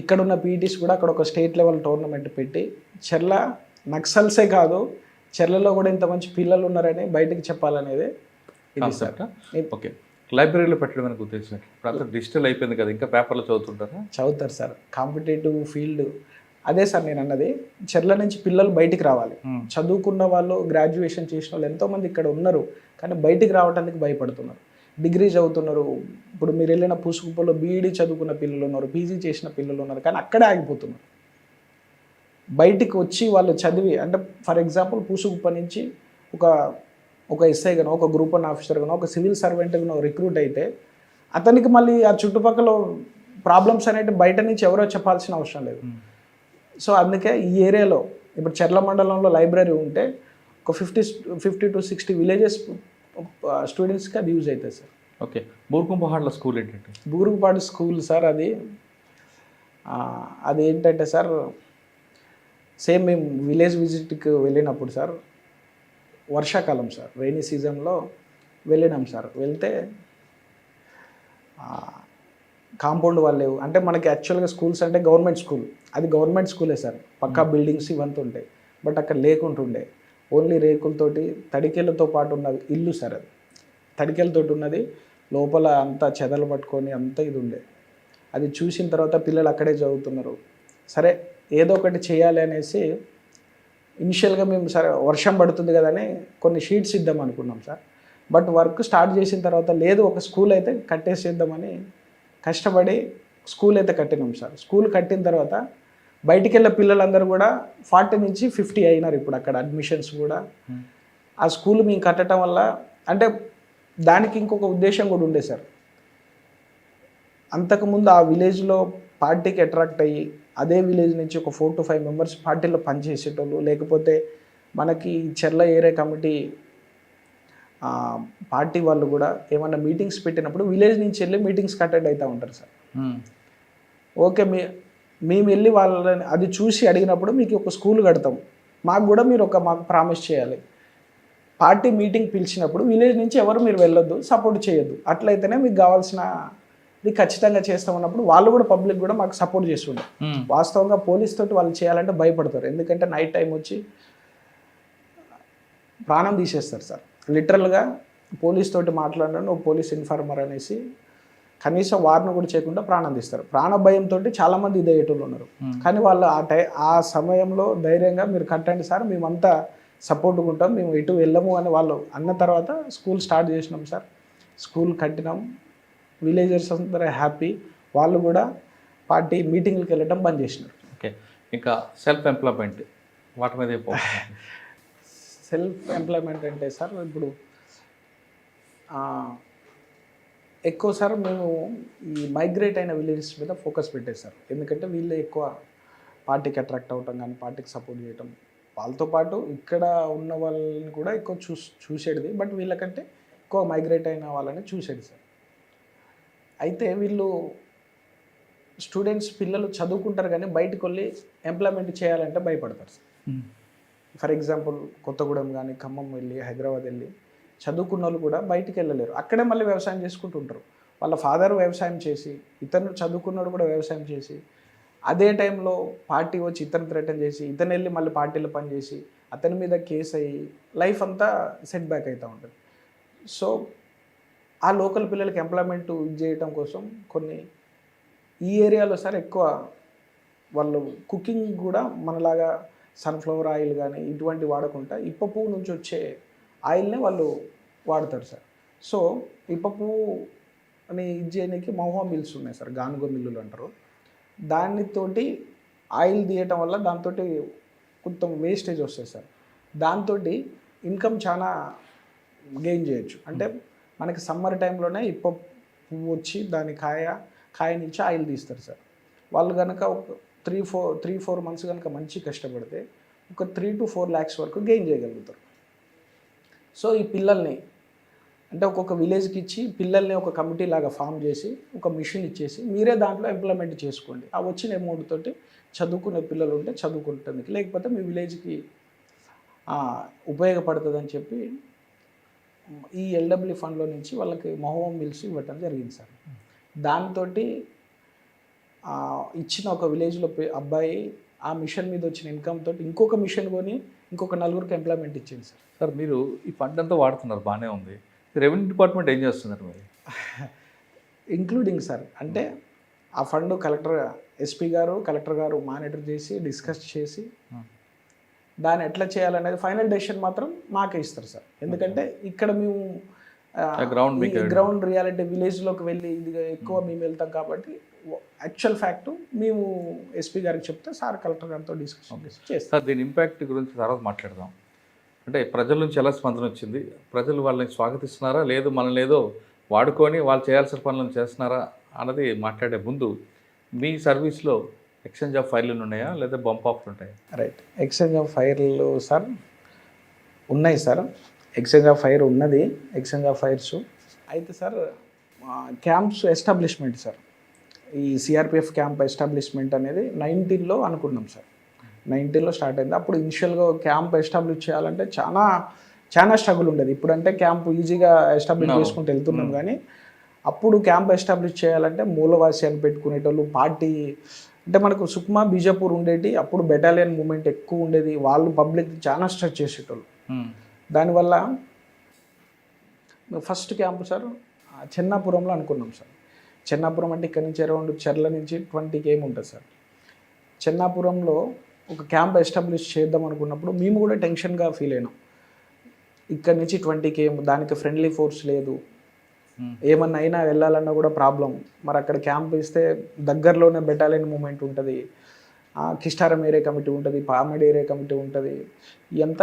ఇక్కడ ఉన్న పీఈటీస్ కూడా అక్కడ ఒక స్టేట్ లెవెల్ టోర్నమెంట్ పెట్టి చెర్ల నక్సల్సే కాదు చెర్లలో కూడా ఇంత మంచి పిల్లలు ఉన్నారని బయటకు చెప్పాలనేది ఇది సార్. ఓకే, లైబ్రరీలో పెట్టడం ఉద్దేశం ఇప్పుడు అంతా డిజిటల్ అయిపోయింది కదా, ఇంకా పేపర్లో చదువుతుంటారా? చదువుతారు సార్, కాంపిటేటివ్ ఫీల్డ్ అదే సార్ నేను అన్నది. చెర్ల నుంచి పిల్లలు బయటికి రావాలి, చదువుకున్న వాళ్ళు గ్రాడ్యుయేషన్ చేసిన వాళ్ళు ఎంతోమంది ఇక్కడ ఉన్నారు, కానీ బయటికి రావడానికి భయపడుతున్నారు. డిగ్రీ చదువుతున్నారు, ఇప్పుడు మీరు వెళ్ళిన పూసుకుప్పలో బీఈడీ చదువుకున్న పిల్లలు ఉన్నారు, పీజీ చేసిన పిల్లలు ఉన్నారు, కానీ అక్కడే ఆగిపోతున్నారు. బయటికి వచ్చి వాళ్ళు చదివి, అంటే ఫర్ ఎగ్జాంపుల్ పూసుకుప్ప నుంచి ఒక ఎస్ఐ గానో, ఒక గ్రూప్ 1 ఆఫీసర్ గానో, ఒక సివిల్ సర్వెంట్ గానో రిక్రూట్ అయితే అతనికి మళ్ళీ ఆ చుట్టుపక్కల ప్రాబ్లమ్స్ అనేవి బయట నుంచి ఎవరో చెప్పాల్సిన అవసరం లేదు. సో అందుకే ఈ ఏరియాలో ఇప్పుడు చెర్ల మండలంలో లైబ్రరీ ఉంటే ఒక 50 to 60 విలేజెస్ స్టూడెంట్స్కి అది యూజ్ అవుతుంది సార్. ఓకే, బూరుగుంపహాడ్ల స్కూల్ ఏంటంటే? బూరుగుపాడు స్కూల్ సార్, అది ఏంటంటే సార్, సేమ్ మేము విలేజ్ విజిట్కి వెళ్ళినప్పుడు సార్, వర్షాకాలం సార్, రైనీ సీజన్లో వెళ్ళినాం సార్. వెళ్తే కాంపౌండ్ వాళ్ళు లేవు. అంటే మనకి యాక్చువల్గా స్కూల్స్ అంటే గవర్నమెంట్ స్కూల్, అది గవర్నమెంట్ స్కూలే సార్, పక్కా బిల్డింగ్స్ ఇవంతా ఉంటాయి. బట్ అక్కడ లేకుంటుండే, ఓన్లీ రేకులతోటి తడికెళ్ళతో పాటు ఉన్నది ఇల్లు సార్. అది తడికెళ్ళతోటి ఉన్నది, లోపల అంతా చెదలు పట్టుకొని అంతా ఇది ఉండే. అది చూసిన తర్వాత పిల్లలు అక్కడే చదువుతున్నారు. సరే ఏదో ఒకటి చేయాలి అనేసి ఇనిషియల్గా మేము సరే వర్షం పడుతుంది కదని కొన్ని షీట్స్ ఇద్దాం అనుకున్నాం సార్. బట్ వర్క్ స్టార్ట్ చేసిన తర్వాత లేదు, ఒక స్కూల్ అయితే కట్టేసేద్దామని కష్టపడి స్కూల్ అయితే కట్టినాం సార్. స్కూల్ కట్టిన తర్వాత బయటికి వెళ్ళే పిల్లలందరూ కూడా 40 నుంచి 50 అయినారు ఇప్పుడు అక్కడ అడ్మిషన్స్ కూడా. ఆ స్కూల్ మేము కట్టడం వల్ల అంటే దానికి ఇంకొక ఉద్దేశం కూడా ఉండే సార్. అంతకుముందు ఆ విలేజ్లో పార్టీకి అట్రాక్ట్ అయ్యి అదే విలేజ్ నుంచి ఒక 4 to 5 మెంబర్స్ పార్టీలో పనిచేసేటోళ్ళు, లేకపోతే మనకి చెర్ల ఏరియా కమిటీ పార్టీ వాళ్ళు కూడా ఏమన్నా మీటింగ్స్ పెట్టినప్పుడు విలేజ్ నుంచి వెళ్ళి మీటింగ్స్కి అటెండ్ అవుతూ ఉంటారు సార్. ఓకే, మేము వెళ్ళి వాళ్ళని అది చూసి అడిగినప్పుడు మీకు ఒక స్కూల్ కడతాం, మాకు కూడా మీరు మాకు ప్రామిస్ చేయాలి. పార్టీ మీటింగ్ పిలిచినప్పుడు విలేజ్ నుంచి ఎవరు మీరు వెళ్ళొద్దు, సపోర్ట్ చేయొద్దు, అట్లయితేనే మీకు కావాల్సినది ఖచ్చితంగా చేస్తామన్నప్పుడు వాళ్ళు కూడా పబ్లిక్ కూడా మాకు సపోర్ట్ చేస్తుండే. వాస్తవంగా పోలీస్ తోటి వాళ్ళు చేయాలంటే భయపడతారు, ఎందుకంటే నైట్ టైం వచ్చి ప్రాణం తీసేస్తారు సార్. లిటరల్గా పోలీస్ తోటి మాట్లాడినా నువ్వు పోలీస్ ఇన్ఫార్మర్ అనేసి కనీసం వారిని కూడా చేయకుండా ప్రాణం తీస్తారు. ప్రాణ భయంతో చాలామంది ఇదయ్యేటోళ్ళు ఉన్నారు. కానీ వాళ్ళు ఆ సమయంలో ధైర్యంగా మీరు కట్టండి సార్, మేమంతా సపోర్ట్గా ఉంటాం, మేము ఎటు వెళ్ళము అని వాళ్ళు అన్న తర్వాత స్కూల్ స్టార్ట్ చేసినాం సార్. స్కూల్ కట్టినాం, విలేజర్స్ అందరూ హ్యాపీ. వాళ్ళు కూడా పార్టీ మీటింగ్లకు వెళ్ళటం బంద్ చేసినారు. ఓకే, ఇంకా సెల్ఫ్ ఎంప్లాయ్మెంట్ వాటి మీద సెల్ఫ్ ఎంప్లాయ్మెంట్ అంటే సార్ ఇప్పుడు ఎక్కువ సార్ మేము ఈ మైగ్రేట్ అయిన విలేజెస్ మీద ఫోకస్ పెట్టేది సార్. ఎందుకంటే వీళ్ళే ఎక్కువ పార్టీకి అట్రాక్ట్ అవ్వటం కానీ పార్టీకి సపోర్ట్ చేయటం, వాళ్ళతో పాటు ఇక్కడ ఉన్న వాళ్ళని కూడా ఎక్కువ చూసేది, బట్ వీళ్ళకంటే ఎక్కువ మైగ్రేట్ అయిన వాళ్ళని చూసేది సార్. అయితే వీళ్ళు స్టూడెంట్స్ పిల్లలు చదువుకుంటారు కానీ బయటకు వెళ్ళి ఎంప్లాయ్మెంట్ చేయాలంటే భయపడతారు సార్. ఫర్ ఎగ్జాంపుల్ కొత్తగూడెం కానీ ఖమ్మం వెళ్ళి హైదరాబాద్ వెళ్ళి చదువుకున్న వాళ్ళు కూడా బయటికి వెళ్ళలేరు, అక్కడే మళ్ళీ వ్యవసాయం చేసుకుంటుంటారు. వాళ్ళ ఫాదర్ వ్యవసాయం చేసి, ఇతను చదువుకున్నాడు కూడా వ్యవసాయం చేసి, అదే టైంలో పార్టీ వచ్చి ఇతను థ్రెటన్ చేసి, ఇతను వెళ్ళి మళ్ళీ పార్టీలో పనిచేసి అతని మీద కేసు అయ్యి లైఫ్ అంతా సెట్ బ్యాక్ అవుతూ ఉంటుంది. సో ఆ లోకల్ పిల్లలకి ఎంప్లాయ్మెంట్ చేయటం కోసం కొన్ని ఈ ఏరియాలో సార్ ఎక్కువ వాళ్ళు కుకింగ్ కూడా మనలాగా సన్ఫ్లవర్ ఆయిల్ కానీ ఇటువంటి వాడకుండా ఇప్ప పువ్వు నుంచి వచ్చే ఆయిల్నే వాళ్ళు వాడతారు సార్. సో ఇప్ప పువ్వు అని ఇది చేయడానికి మహువా మిల్స్ ఉన్నాయి సార్, గానుగ మిల్లులు అంటారు. దానితోటి ఆయిల్ తీయటం వల్ల దాంతో కొంత వేస్టేజ్ వస్తుంది సార్. దాంతో ఇన్కమ్ చాలా గెయిన్ చేయొచ్చు. అంటే మనకి సమ్మర్ టైంలోనే ఇప్ప పువ్వు వచ్చి దాని కాయ నుంచి ఆయిల్ తీస్తారు సార్. వాళ్ళు కనుక ఒక 3-4 మంత్స్ కనుక మంచి కష్టపడితే ఒక 3 to 4 lakhs వరకు గెయిన్ చేయగలుగుతారు. సో ఈ పిల్లల్ని అంటే ఒక్కొక్క విలేజ్కి ఇచ్చి పిల్లల్ని ఒక కమిటీ లాగా ఫామ్ చేసి ఒక మిషన్ ఇచ్చేసి మీరే దాంట్లో ఇంప్లిమెంట్ చేసుకోండి, ఆ వచ్చిన అమౌంట్ తోటి చదువుకునే పిల్లలు ఉంటే చదువుకుంటుంది, లేకపోతే మీ విలేజ్కి ఉపయోగపడుతుందని చెప్పి ఈ ఎల్డబ్ల్యూ ఫండ్లో నుంచి వాళ్ళకి మహువా మిల్స్ ఇవ్వటం జరిగింది సార్. దాంతో ఇచ్చిన ఒక విలేజ్లో అబ్బాయి ఆ మిషన్ మీద వచ్చిన ఇన్కమ్ తోటి ఇంకొక మిషన్ కొని ఇంకొక 4 ఎంప్లాయ్మెంట్ ఇచ్చింది సార్. సార్ మీరు ఈ ఫండ్ అంతా వాడుతున్నారు, బాగానే ఉంది. రెవెన్యూ డిపార్ట్మెంట్ ఏం చేస్తున్నారు మరి? ఇంక్లూడింగ్ సార్ అంటే ఆ ఫండ్ ఎస్పీ గారు కలెక్టర్ గారు మానిటర్ చేసి డిస్కస్ చేసి దాన్ని ఎట్లా చేయాలనేది ఫైనల్ డెసిషన్ మాత్రం మాకే ఇస్తారు సార్. ఎందుకంటే ఇక్కడ మేము గ్రౌండ్ రియాలిటీ విలేజ్లోకి వెళ్ళి ఇది ఎక్కువ మేము వెళ్తాం కాబట్టి యాక్చువల్ ఫ్యాక్ట్ మేము ఎస్పీ గారికి చెప్తే సార్ కలెక్టర్ గారితో డిస్కషన్ చేస్తాం. సార్ దీని ఇంపాక్ట్ గురించి తర్వాత మాట్లాడదాం. అంటే ప్రజల నుంచి ఎలా స్పందన వచ్చింది, ప్రజలు వాళ్ళని స్వాగతిస్తున్నారా లేదు మనల్ని ఏదో వాడుకొని వాళ్ళు చేయాల్సిన పనులను చేస్తున్నారా అన్నది మాట్లాడే ముందు మీ సర్వీస్లో ఎక్స్చేంజ్ ఆఫ్ ఫైర్లు ఉన్నాయా లేదా బంప్ ఆఫ్లు ఉంటాయా? రైట్, ఎక్స్చేంజ్ ఆఫ్ ఫైర్లు సార్ ఉన్నాయి సార్. ఎక్స్చేంజ్ ఆఫ్ ఫైర్ ఉన్నది, ఎక్స్చేంజ్ ఆఫ్ ఫైర్స్ అయితే సార్ క్యాంప్స్ ఎస్టాబ్లిష్మెంట్ సార్. ఈ సిఆర్పిఎఫ్ క్యాంప్ ఎస్టాబ్లిష్మెంట్ అనేది 19లో అనుకున్నాం సార్. 19లో స్టార్ట్ అయింది. అప్పుడు ఇనిషియల్గా క్యాంప్ ఎస్టాబ్లిష్ చేయాలంటే చాలా స్ట్రగుల్ ఉండేది. ఇప్పుడంటే క్యాంప్ ఈజీగా ఎస్టాబ్లిష్ చేసుకుంటూ వెళ్తున్నాం, కానీ అప్పుడు క్యాంప్ ఎస్టాబ్లిష్ చేయాలంటే మూలవాసి అని పెట్టుకునేటోళ్ళు. పార్టీ అంటే మనకు సుక్మా బీజాపూర్ ఉండేటి, అప్పుడు బెటాలియన్ మూమెంట్ ఎక్కువ ఉండేది, వాళ్ళు పబ్లిక్ చాలా స్ట్రెచ్ చేసేటోళ్ళు. దానివల్ల ఫస్ట్ క్యాంపు సార్ చెన్నాపురంలో అనుకున్నాం సార్. చెన్నాపురం అంటే ఇక్కడ నుంచి అరౌండ్ చెర్ల నుంచి 20 km ఉంటుంది సార్. చెన్నాపురంలో ఒక క్యాంప్ ఎస్టాబ్లిష్ చేద్దాం అనుకున్నప్పుడు మేము కూడా టెన్షన్గా ఫీల్ అయినాం. ఇక్కడ నుంచి 20 km, దానికి ఫ్రెండ్లీ ఫోర్స్ లేదు, ఏమన్నా అయినా వెళ్ళాలన్నా కూడా ప్రాబ్లం. మరి అక్కడ క్యాంప్ ఇస్తే దగ్గరలోనే బెటాలియన్ మూమెంట్ ఉంటుంది, కిస్టారం ఏరియా కమిటీ ఉంటుంది, పామేడ్ ఏరియా కమిటీ ఉంటుంది. ఎంత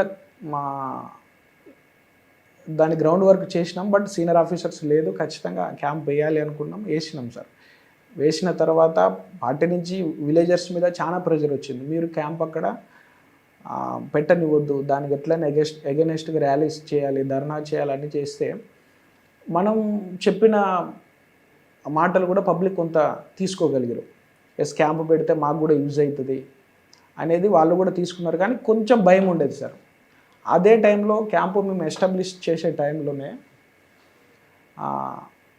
దాని గ్రౌండ్ వర్క్ చేసినాం, బట్ సీనియర్ ఆఫీసర్స్ లేదు, ఖచ్చితంగా క్యాంప్ వేయాలి అనుకున్నాం, వేసినాం సార్. వేసిన తర్వాత పార్టీ నుంచి విలేజర్స్ మీద చాలా ప్రెషర్ వచ్చింది. మీరు క్యాంప్ అక్కడ పెట్టనివ్వద్దు, దానికి ఎట్లయినా ఎగెనెస్ట్గా ర్యాలీస్ చేయాలి, ధర్నా చేయాలని చేస్తే మనం చెప్పిన మాటలు కూడా పబ్లిక్ కొంత తీసుకోగలిగారు. ఎస్ క్యాంప్ పెడితే మాకు కూడా యూజ్ అవుతుంది అనేది వాళ్ళు కూడా తీసుకున్నారు. కానీ కొంచెం భయం ఉండేది సార్. అదే టైంలో క్యాంపు మేము ఎస్టాబ్లిష్ చేసే టైంలోనే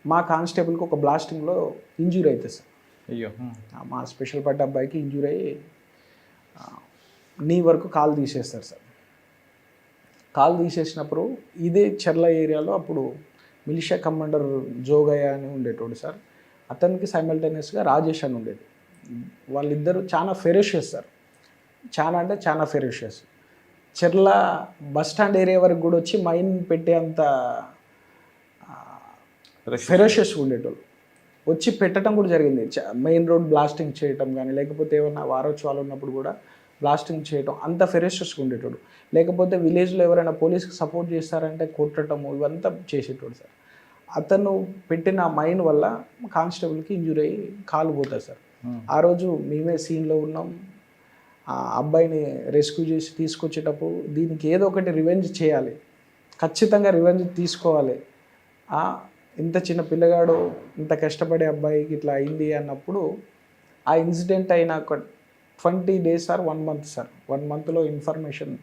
మా కానిస్టేబుల్కి ఒక బ్లాస్టింగ్లో ఇంజ్యూరీ అవుతుంది సార్. అయ్యో. మా స్పెషల్ పట్ట అబ్బాయికి ఇంజ్యూరీ అయ్యి నీ వరకు కాలు తీసేస్తారు సార్. కాలు తీసేసినప్పుడు ఇదే చర్ల ఏరియాలో అప్పుడు మిలిషియా కమాండర్ జోగయ్య అని ఉండేటోడు సార్. అతనికి సైమల్టేనియస్గా రాజేష్ అని ఉండేది. వాళ్ళిద్దరూ చాలా ఫెరోషియస్ సార్, చాలా అంటే చాలా ఫెరోషియస్. చర్ల బస్ స్టాండ్ ఏరియా వరకు కూడా వచ్చి మైన్ పెట్టే అంత ఫెరోషియస్ ఉండేటోళ్ళు. వచ్చి పెట్టడం కూడా జరిగింది. మెయిన్ రోడ్ బ్లాస్టింగ్ చేయటం కానీ, లేకపోతే ఏమైనా వారోత్సవాలు ఉన్నప్పుడు కూడా బ్లాస్టింగ్ చేయటం, అంత ఫెరోషియస్గా ఉండేటోడు. లేకపోతే విలేజ్లో ఎవరైనా పోలీస్కి సపోర్ట్ చేస్తారంటే కొట్టడము ఇవంతా చేసేటోడు సార్. అతను పెట్టిన మైన్ వల్ల కానిస్టేబుల్కి ఇంజూరీ అయ్యి కాలు పోతుంది సార్. ఆ రోజు మేమే సీన్లో ఉన్నాం. ఆ అబ్బాయిని రెస్క్యూ చేసి తీసుకొచ్చేటప్పుడు దీనికి ఏదో ఒకటి రివెంజ్ చేయాలి, ఖచ్చితంగా రివెంజ్ తీసుకోవాలి. ఇంత చిన్న పిల్లగాడు ఇంత కష్టపడే అబ్బాయికి ఇట్లా అయింది అన్నప్పుడు ఆ ఇన్సిడెంట్ అయిన ఒక 20 days ఆర్ 1 month సార్. 1 monthలో ఇన్ఫర్మేషన్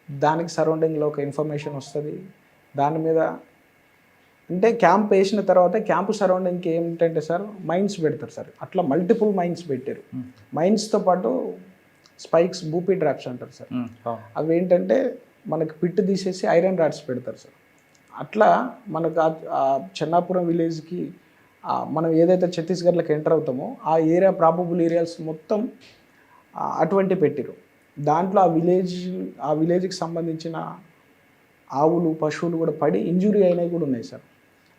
దానికి సరౌండింగ్లో ఒక ఇన్ఫర్మేషన్ వస్తుంది. దాని మీద అంటే క్యాంప్ వేసిన తర్వాత క్యాంపు సరౌండింగ్కి ఏమిటంటే సార్ మైన్స్ పెడతారు సార్. అట్లా మల్టిపుల్ మైన్స్ పెట్టారు. మైన్స్తో పాటు స్పైక్స్, బూపీ డ్రాప్స్ అంటారు సార్. అవి ఏంటంటే మనకి పిట్టు తీసేసి ఐరన్ రాడ్స్ పెడతారు సార్. అట్లా మనకు చెన్నాపురం విలేజ్కి మనం ఏదైతే ఛత్తీస్గఢ్లోకి ఎంటర్ అవుతామో ఆ ఏరియా ప్రాబబుల్ ఏరియాస్ మొత్తం అటువంటి పెట్టిరు. దాంట్లో ఆ విలేజ్కి సంబంధించిన ఆవులు, పశువులు కూడా పడి ఇంజురీ అయినవి కూడా ఉన్నాయి సార్.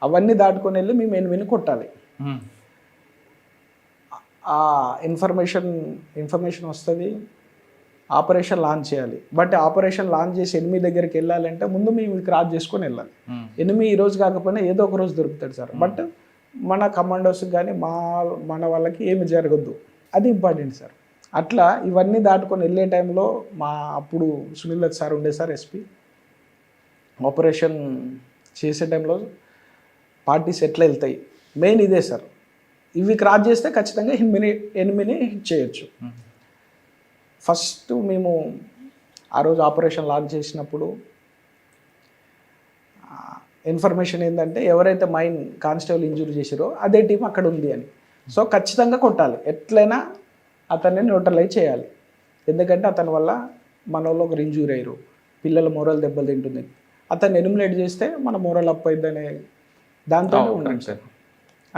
అవన్నీ దాటుకొని వెళ్ళి మేము ఎనిమిదిని కొట్టాలి. ఆ ఇన్ఫర్మేషన్ వస్తుంది, ఆపరేషన్ లాంచ్ చేయాలి. బట్ ఆపరేషన్ లాంచ్ చేసి ఎనిమిది దగ్గరికి వెళ్ళాలంటే ముందు మేము క్రాస్ చేసుకొని వెళ్ళాలి. ఎనిమిది ఈ రోజు కాకపోయినా ఏదో ఒక రోజు దొరుకుతాడు సార్. బట్ మన కమాండోస్కి కానీ మన వాళ్ళకి ఏమి జరగద్దు, అది ఇంపార్టెంట్ సార్. అట్లా ఇవన్నీ దాటుకొని వెళ్ళే టైంలో మా అప్పుడు సునీల్ దత్ సార్ ఉండే సార్ ఎస్పీ. ఆపరేషన్ చేసే టైంలో పార్టీస్ ఎట్లా వెళ్తాయి మెయిన్ ఇదే సార్. ఇవి క్రాస్ చేస్తే ఖచ్చితంగా ఎనిమిదిని హిట్ చేయొచ్చు. ఫస్ట్ మేము ఆ రోజు ఆపరేషన్ లాంచ్ చేసినప్పుడు ఇన్ఫర్మేషన్ ఏంటంటే ఎవరైతే మైన్ కానిస్టేబుల్ ఇంజూరీ చేసారో అదే టీం అక్కడ ఉంది అని. సో ఖచ్చితంగా కొట్టాలి, ఎట్లయినా అతన్ని న్యూట్రలైజ్ చేయాలి. ఎందుకంటే అతని వల్ల మన వాళ్ళు ఒకరు ఇంజూరీ అయ్యారు, పిల్లల మోరల్ దెబ్బలు తింటుంది. అతన్ని ఎలిమినేట్ చేస్తే మన మోరల్ అప్ అయిద్దనే దాంతో ఉన్నాం సార్.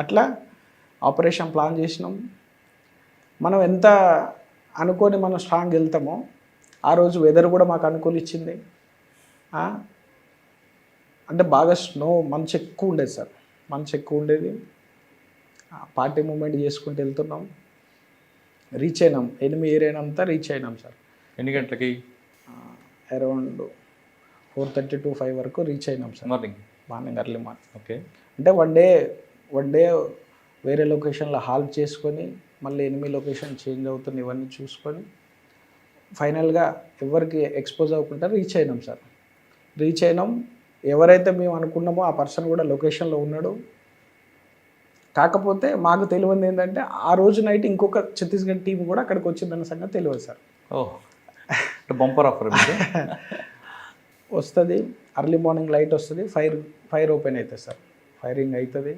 అట్లా ఆపరేషన్ ప్లాన్ చేసినాం. మనం ఎంత అనుకొని మనం స్ట్రాంగ్ వెళ్తామో ఆ రోజు వెదర్ కూడా మాకు అనుకూలించింది. అంటే బాగా స్నో, మంచు ఎక్కువ ఉండేది సార్. మంచు ఎక్కువ ఉండేది. పార్టీ మూమెంట్ చేసుకుంటూ వెళ్తున్నాం. రీచ్ అయినాం, ఎనిమిది ఏరియానంతా రీచ్ అయినాం సార్. ఎన్ని గంటలకి? అరౌండ్ 4:30 to 5 వరకు రీచ్ అయినాం sir. Morning early morning. Okay. అంటే వన్ డే వేరే లొకేషన్లో హాల్ట్ చేసుకొని మళ్ళీ ఎనిమిది లొకేషన్ చేంజ్ అవుతుంది, ఇవన్నీ చూసుకొని ఫైనల్గా ఎవరికి ఎక్స్పోజ్ అవ్వకుండా రీచ్ అయినాం సార్. రీచ్ అయినాం. ఎవరైతే మేము అనుకున్నామో ఆ పర్సన్ కూడా లొకేషన్లో ఉన్నాడు. కాకపోతే మాకు తెలియదు ఏంటంటే ఆ రోజు నైట్ ఇంకొక ఛత్తీస్గఢ్ టీం కూడా అక్కడికి వచ్చిందన్న సంగతి తెలియదు సార్. బంపర్ ఆఫర్ వస్తుంది. అర్లీ మార్నింగ్ లైట్ వస్తుంది, ఫైర్ ఓపెన్ అవుతుంది సార్. ఫైరింగ్ అవుతుంది.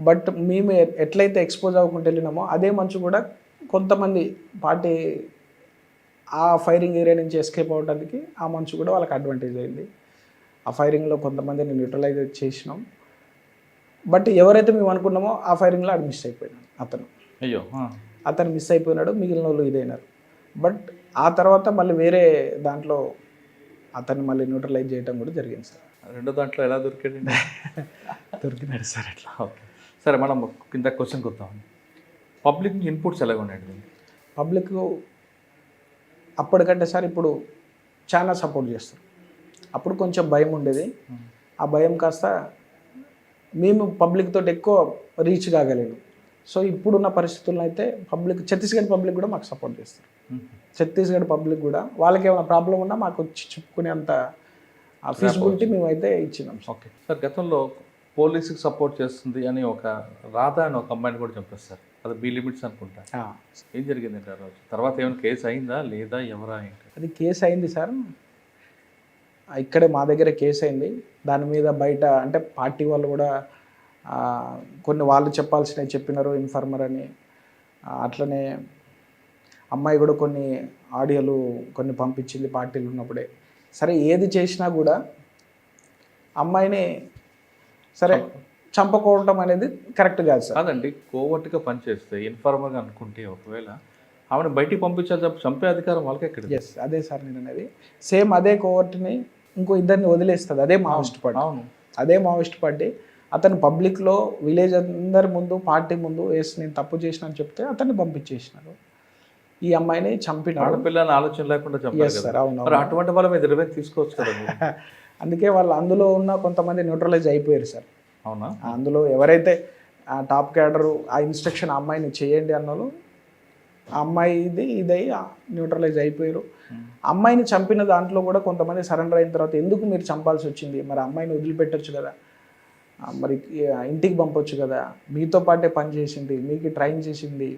బట్ మేము ఎట్లయితే ఎక్స్పోజ్ అవ్వకుండా వెళ్ళినామో అదే మంచు కూడా కొంతమంది పార్టీ ఆ ఫైరింగ్ ఏరియా నుంచి ఎస్కేప్ అవ్వడానికి ఆ మంచు కూడా వాళ్ళకి అడ్వాంటేజ్ అయింది. ఆ ఫైరింగ్లో కొంతమందిని న్యూట్రలైజ్ చేసినాం. బట్ ఎవరైతే మేము అనుకున్నామో ఆ ఫైరింగ్లో అది మిస్ అయిపోయినాడు అతను. అయ్యో. అతను మిస్ అయిపోయినాడు, మిగిలిన వాళ్ళు ఇదైనారు. బట్ ఆ తర్వాత మళ్ళీ వేరే దాంట్లో అతన్ని మళ్ళీ న్యూట్రలైజ్ చేయడం కూడా జరిగింది సార్. రెండో దాంట్లో ఎలా దొరికాడు? దొరికినాడు సార్ అట్లా. ఓకే. సరే, మనం కింద క్వశ్చన్కి వద్దాం. పబ్లిక్ ఇన్పుట్స్ ఎలాగ ఉన్నాయి? పబ్లిక్ అప్పటికంటే సార్ ఇప్పుడు చాలా సపోర్ట్ చేస్తారు. అప్పుడు కొంచెం భయం ఉండేది. ఆ భయం కాస్త మేము పబ్లిక్ తోటి ఎక్కువ రీచ్ కాగలేము. సో ఇప్పుడున్న పరిస్థితుల్లో అయితే పబ్లిక్, ఛత్తీస్గఢ్ పబ్లిక్ కూడా మాకు సపోర్ట్ చేస్తారు. ఛత్తీస్గఢ్ పబ్లిక్ కూడా వాళ్ళకి ఏమైనా ప్రాబ్లం ఉన్నా మాకు వచ్చి చెప్పుకునేంత ఫీజిబిలిటీ మేమైతే ఇచ్చినాం. ఓకే సార్, గతంలో పోలీసుకి సపోర్ట్ చేస్తుంది అని ఒక రాధా అని ఒక అమ్మాయిని కూడా చంపేస్తారు, అది బీ లిమిట్స్ అనుకుంటా. ఏం జరిగిందండి ఆ రోజు? తర్వాత ఏమైనా కేసు అయిందా లేదా, ఎవరా ఏంటి? అది కేసు అయింది సార్, ఇక్కడే మా దగ్గర కేసు అయింది. దాని మీద బయట అంటే పార్టీ వాళ్ళు కూడా కొన్ని వాళ్ళు చెప్పాల్సినవి చెప్పినారు, ఇన్ఫార్మర్ అని. అట్లనే అమ్మాయి కూడా కొన్ని ఆడియోలు కొన్ని పంపించింది పార్టీలు ఉన్నప్పుడే. సరే ఏది చేసినా కూడా అమ్మాయిని సరే చంపకోవటం అనేది కరెక్ట్ కాదు సార్. కాదండి, కోవర్ట్గా పనిచేస్తే ఇన్ఫార్మర్గా అనుకుంటే ఒకవేళ ఆమెను బయటికి పంపించాలి తప్ప చంపే అధికారం వాళ్ళకి ఎక్కడ? ఎస్, అదే సార్ నేను అనేది. సేమ్ అదే కోవర్ట్ని ఇంకో ఇద్దరిని వదిలేస్తుంది అదే మావోయిస్ట్ పార్టీ. అవును, అదే మావోయిస్ట్ పార్టీ అతను పబ్లిక్లో విలేజ్ అందరి ముందు పార్టీ ముందు ఎస్ నేను తప్పు చేసిన అని చెప్తే అతన్ని పంపించేసినారు. ఈ అమ్మాయిని చంపినాడు. ఆడపిల్లని ఆలోచన లేకుండా చంపారు ఎస్ కదా. సార్, అవును. మరి అటువంటి వాళ్ళ మీద రివెంజ్ తీసుకోవచ్చు కదా మీరు. అందుకే వాళ్ళు అందులో ఉన్న కొంతమంది న్యూట్రలైజ్ అయిపోయారు సార్. అవునా? అందులో ఎవరైతే ఆ టాప్ క్యాడరు ఆ ఇన్స్ట్రక్షన్ ఆ అమ్మాయిని చేయండి అన్నారు, ఆ అమ్మాయిది ఇదై న్యూట్రలైజ్ అయిపోయారు. అమ్మాయిని చంపిన దాంట్లో కూడా కొంతమంది సరెండర్ అయిన తర్వాత ఎందుకు మీరు చంపాల్సి వచ్చింది, మరి అమ్మాయిని వదిలిపెట్టచ్చు కదా, మరి ఇంటికి పంపొచ్చు కదా, మీతో పాటే పని చేసింది, మీకు ట్రైన్ చేసింది,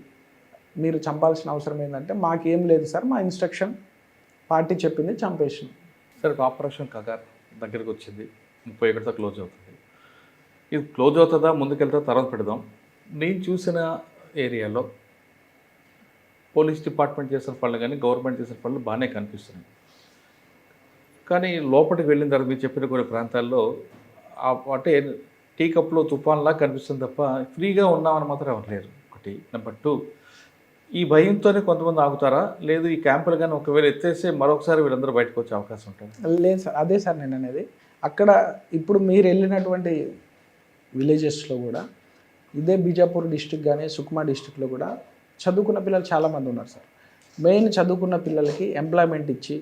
మీరు చంపాల్సిన అవసరం ఏంటంటే మాకేం లేదు సార్, మా ఇన్స్ట్రక్షన్ పార్టీ చెప్పింది చంపేసింది. సరే, ఆపరేషన్ కగార్ దగ్గరికి వచ్చింది, 31తో క్లోజ్ అవుతుంది. ఇది క్లోజ్ అవుతుందా ముందుకెళ్తా తర్వాత పెడదాం. నేను చూసిన ఏరియాలో పోలీస్ డిపార్ట్మెంట్ చేసిన పనులు కానీ గవర్నమెంట్ చేసిన పనులు బాగానే కనిపిస్తున్నాయి. కానీ లోపలికి వెళ్ళిన తర్వాత మీరు చెప్పిన కొన్ని ప్రాంతాల్లో అంటే టీ కప్లో తుఫాన్లా కనిపిస్తుంది తప్ప ఫ్రీగా ఉన్నామని మాత్రం ఎవరు లేరు. ఒకటి. నెంబర్ 2, ఈ భయంతోనే కొంతమంది ఆగుతారా, లేదు ఈ క్యాంపులు కానీ ఒకవేళ ఎత్తేస్తే మరొకసారి వీళ్ళందరూ బయటకు వచ్చే అవకాశం ఉంటుంది? లేదు సార్, అదే సార్ నేను అనేది. అక్కడ ఇప్పుడు మీరు వెళ్ళినటువంటి విలేజెస్లో కూడా ఇదే బీజాపూర్ డిస్టిక్ కానీ సుక్మా డిస్టిక్లో కూడా చదువుకున్న పిల్లలు చాలామంది ఉన్నారు సార్. మెయిన్ చదువుకున్న పిల్లలకి ఎంప్లాయ్మెంట్ ఇచ్చి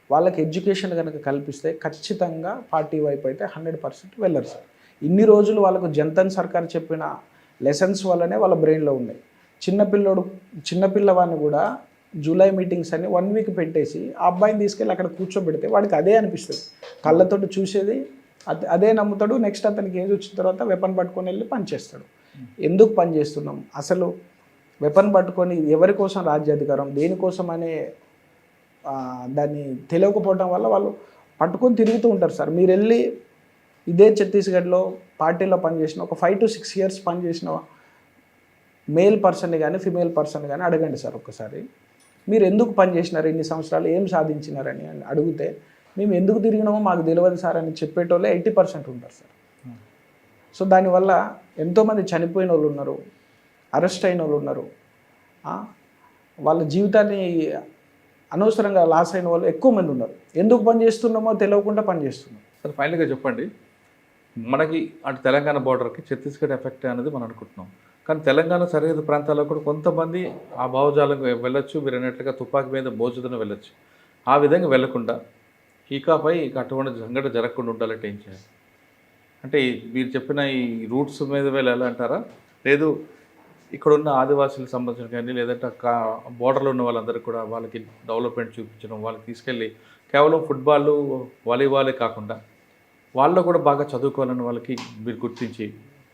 వాళ్ళకి ఎడ్యుకేషన్ కనుక కల్పిస్తే ఖచ్చితంగా పార్టీ వైపు అయితే 100% వెళ్ళరు సార్. ఇన్ని రోజులు వాళ్ళకు జంతన్ సర్కార్ చెప్పిన లెసన్స్ వల్లనే వాళ్ళ బ్రెయిన్లో ఉన్నాయి. చిన్నపిల్లవాడిని కూడా జూలై మీటింగ్స్ అని 1 వీక్ పెట్టేసి ఆ అబ్బాయిని తీసుకెళ్ళి అక్కడ కూర్చోబెడితే వాడికి అదే అనిపిస్తుంది, కళ్ళతోటి చూసేది అదే నమ్ముతాడు. నెక్స్ట్ అతనికి ఏజ్ వచ్చిన తర్వాత వెపన్ పట్టుకొని వెళ్ళి పనిచేస్తాడు. ఎందుకు పని చేస్తున్నాం అసలు, వెపన్ పట్టుకొని ఎవరి కోసం రాజ్యాధికారం, దేనికోసం అనే దాన్ని తెలియకపోవడం వల్ల వాళ్ళు పట్టుకొని తిరుగుతూ ఉంటారు సార్. మీరు వెళ్ళి ఇదే ఛత్తీస్గఢ్లో పార్టీలో పనిచేసిన ఒక 5 to 6 years పనిచేసిన మేల్ పర్సన్ని కానీ ఫిమేల్ పర్సన్ కానీ అడగండి సార్ ఒక్కసారి, మీరు ఎందుకు పనిచేసినారు, ఇన్ని సంవత్సరాలు ఏం సాధించినారని అడిగితే మేము ఎందుకు తిరిగినామో మాకు తెలియదు సార్ అని చెప్పేటోళ్ళే 80% ఉంటారు సార్. సో దానివల్ల ఎంతోమంది చనిపోయిన వాళ్ళు ఉన్నారు, అరెస్ట్ అయిన వాళ్ళు ఉన్నారు, వాళ్ళ జీవితాన్ని అనవసరంగా లాస్ అయిన వాళ్ళు ఎక్కువ మంది ఉన్నారు. ఎందుకు పని చేస్తున్నామో తెలియకుండా పని చేస్తున్నాం. సార్ ఫైనల్గా చెప్పండి, మనకి అటు తెలంగాణ బోర్డర్కి ఛత్తీస్గఢ్ ఎఫెక్ట్ అనేది మనం అనుకుంటున్నాం, కానీ తెలంగాణ సరిహద్దు ప్రాంతాల్లో కూడా కొంతమంది ఆ భావజాలకు వెళ్ళొచ్చు, మీరు అన్నట్లుగా తుపాకీ మీద మోజుదన వెళ్ళొచ్చు. ఆ విధంగా వెళ్లకుండా ఇకపై అటువంటి సంఘటన జరగకుండా ఉండాలంటే ఏం చేయాలి? అంటే మీరు చెప్పిన ఈ రూట్స్ మీద వెళ్ళాలంటారా, లేదు ఇక్కడున్న ఆదివాసులకు సంబంధించిన కానీ లేదంటే బోర్డర్లో ఉన్న వాళ్ళందరికీ కూడా వాళ్ళకి డెవలప్మెంట్ చూపించడం, వాళ్ళకి తీసుకెళ్ళి కేవలం ఫుట్బాల్ వాలీబాలే కాకుండా వాళ్ళు కూడా బాగా చదువుకోవాలని వాళ్ళకి మీరు గుర్తించి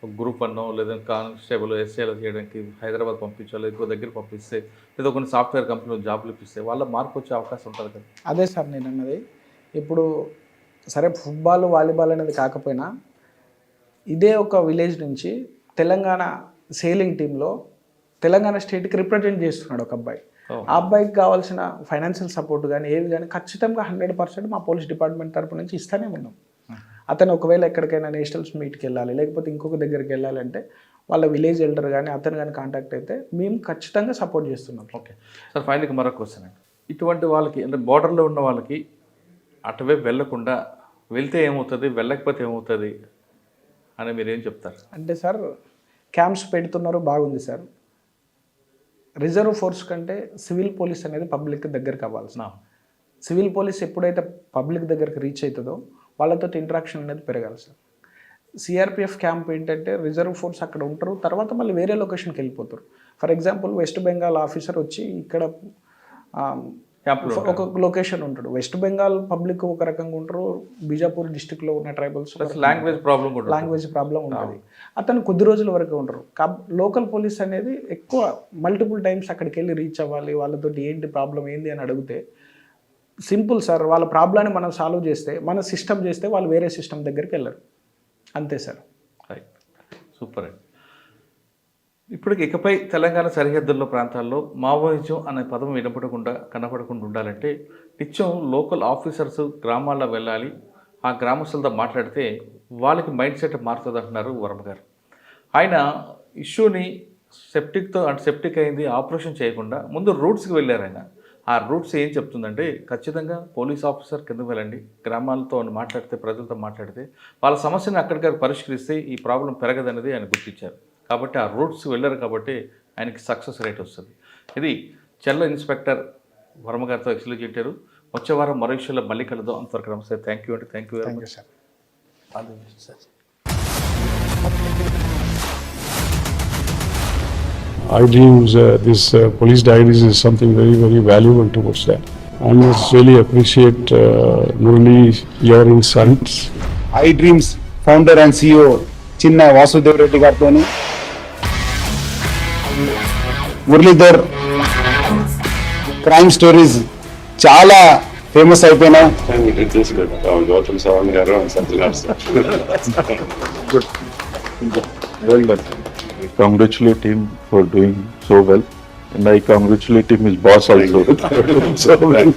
ఒక గ్రూప్ అన్నో లేదా కానిస్టేబుల్ ఎస్ఏలో చేయడానికి హైదరాబాద్ పంపించాలి, ఇంకో దగ్గర పంపిస్తే లేదా కొన్ని సాఫ్ట్వేర్ కంపెనీలో జాబ్లు ఇప్పిస్తే వాళ్ళ మార్పు వచ్చే అవకాశం ఉంటుంది కదా? అదే సార్ నేను అన్నది. ఇప్పుడు సరే ఫుట్బాల్ వాలీబాల్ అనేది కాకపోయినా ఇదే ఒక విలేజ్ నుంచి తెలంగాణ సేలింగ్ టీంలో తెలంగాణ స్టేట్కి రిప్రజెంట్ చేస్తున్నాడు ఒక అబ్బాయి. ఆ అబ్బాయికి కావాల్సిన ఫైనాన్షియల్ సపోర్ట్ కానీ ఏవి కానీ ఖచ్చితంగా 100% మా పోలీస్ డిపార్ట్మెంట్ తరపు నుంచి ఇస్తూనే ఉన్నాం. అతను ఒకవేళ ఎక్కడికైనా నేషనల్స్ మీట్కి వెళ్ళాలి లేకపోతే ఇంకొక దగ్గరికి వెళ్ళాలంటే వాళ్ళ విలేజ్ ఎల్డర్ కానీ అతను కానీ కాంటాక్ట్ అయితే మేము ఖచ్చితంగా సపోర్ట్ చేస్తున్నాం. ఓకే సార్, ఫైనల్గా మరొక క్వశ్చన్ అండి, ఇటువంటి వాళ్ళకి అంటే బార్డర్లో ఉన్న వాళ్ళకి అటువైపు వెళ్ళకుండా వెళ్తే ఏమవుతుంది, వెళ్ళకపోతే ఏమవుతుంది అని మీరు ఏం చెప్తారు? అంటే సార్ క్యాంప్స్ పెడుతున్నారు, బాగుంది సార్. రిజర్వ్ ఫోర్స్ కంటే సివిల్ పోలీస్ అనేది పబ్లిక్ దగ్గర కావాల్సిన, సివిల్ పోలీస్ ఎప్పుడైతే పబ్లిక్ దగ్గరికి రీచ్ అవుతుందో వాళ్ళతో ఇంటరాక్షన్ అనేది పెరగాలి సార్. సిఆర్పిఎఫ్ క్యాంప్ ఏంటంటే రిజర్వ్ ఫోర్స్ అక్కడ ఉంటారు, తర్వాత మళ్ళీ వేరే లొకేషన్కి వెళ్ళిపోతారు. For example west Bengal officer వచ్చి ఇక్కడ ఒక లొకేషన్ ఉంటాడు, వెస్ట్ బెంగాల్ పబ్లిక్ ఒక రకంగా ఉంటారు, బీజాపూర్ డిస్టిక్లో ఉన్న ట్రైబల్స్ లాంగ్వేజ్ ప్రాబ్లం ఉంటుంది. అతను కొద్ది రోజుల వరకు ఉంటారు. లోకల్ పోలీస్ అనేది ఎక్కువ మల్టిపుల్ టైమ్స్ అక్కడికి వెళ్ళి రీచ్ అవ్వాలి, వాళ్ళతో ఏంటి ప్రాబ్లం ఏంది అని అడిగితే సింపుల్ సార్, వాళ్ళ ప్రాబ్లాన్ని మనం సాల్వ్ చేస్తే, మన సిస్టమ్ చేస్తే వాళ్ళు వేరే సిస్టమ్ దగ్గరికి వెళ్ళరు, అంతే సార్. సూపర్ అండి. ఇప్పటికి ఇకపై తెలంగాణ సరిహద్దుల్లో ప్రాంతాల్లో మావోయిజం అనే పదం కనపడకుండా ఉండాలంటే నిత్యం లోకల్ ఆఫీసర్స్ గ్రామాల్లో వెళ్ళాలి, ఆ గ్రామస్తులతో మాట్లాడితే వాళ్ళకి మైండ్ సెట్ మారుతుంది అంటున్నారు వర్మ గారు. ఆయన ఇష్యూని సెప్టిక్ అయింది, ఆపరేషన్ చేయకుండా ముందు రూట్స్కి వెళ్ళారు ఆయన. ఆ రూట్స్ ఏం చెప్తుందంటే ఖచ్చితంగా పోలీస్ ఆఫీసర్ కిందకు వెళ్ళండి, గ్రామాలతో మాట్లాడితే, ప్రజలతో మాట్లాడితే వాళ్ళ సమస్యను అక్కడికక్కడ పరిష్కరిస్తే ఈ ప్రాబ్లం పెరగదనేది ఆయన గుర్తించారు. కాబట్టి ఆ రూట్స్ వెళ్ళారు కాబట్టి ఆయనకి సక్సెస్ రేట్ వస్తుంది. ఇది చెర్ల ఇన్స్పెక్టర్ వర్మ గారితో ఎక్స్ప్లెయిన్ చేశారు. వచ్చే వారం మరో విషయంలో మళ్ళీ కలుద్దాం. అంతవరకు నమస్తే. థ్యాంక్ యూ అండి. Thank you very much sir. I dreams, this police diaries is something very, very valuable towards that. I must really appreciate Murali, your insights. I dreams founder and CEO చిన్న వాసుదేవ్ రెడ్డి గారితో మురళీధర్ క్రైమ్ స్టోరీస్ చాలా ఫేమస్ అయిపోయినాయి. Gautam Savan garu and Sanjana sir. Good. Well done. I congratulate him for doing so well, and I congratulate him his boss also. So well.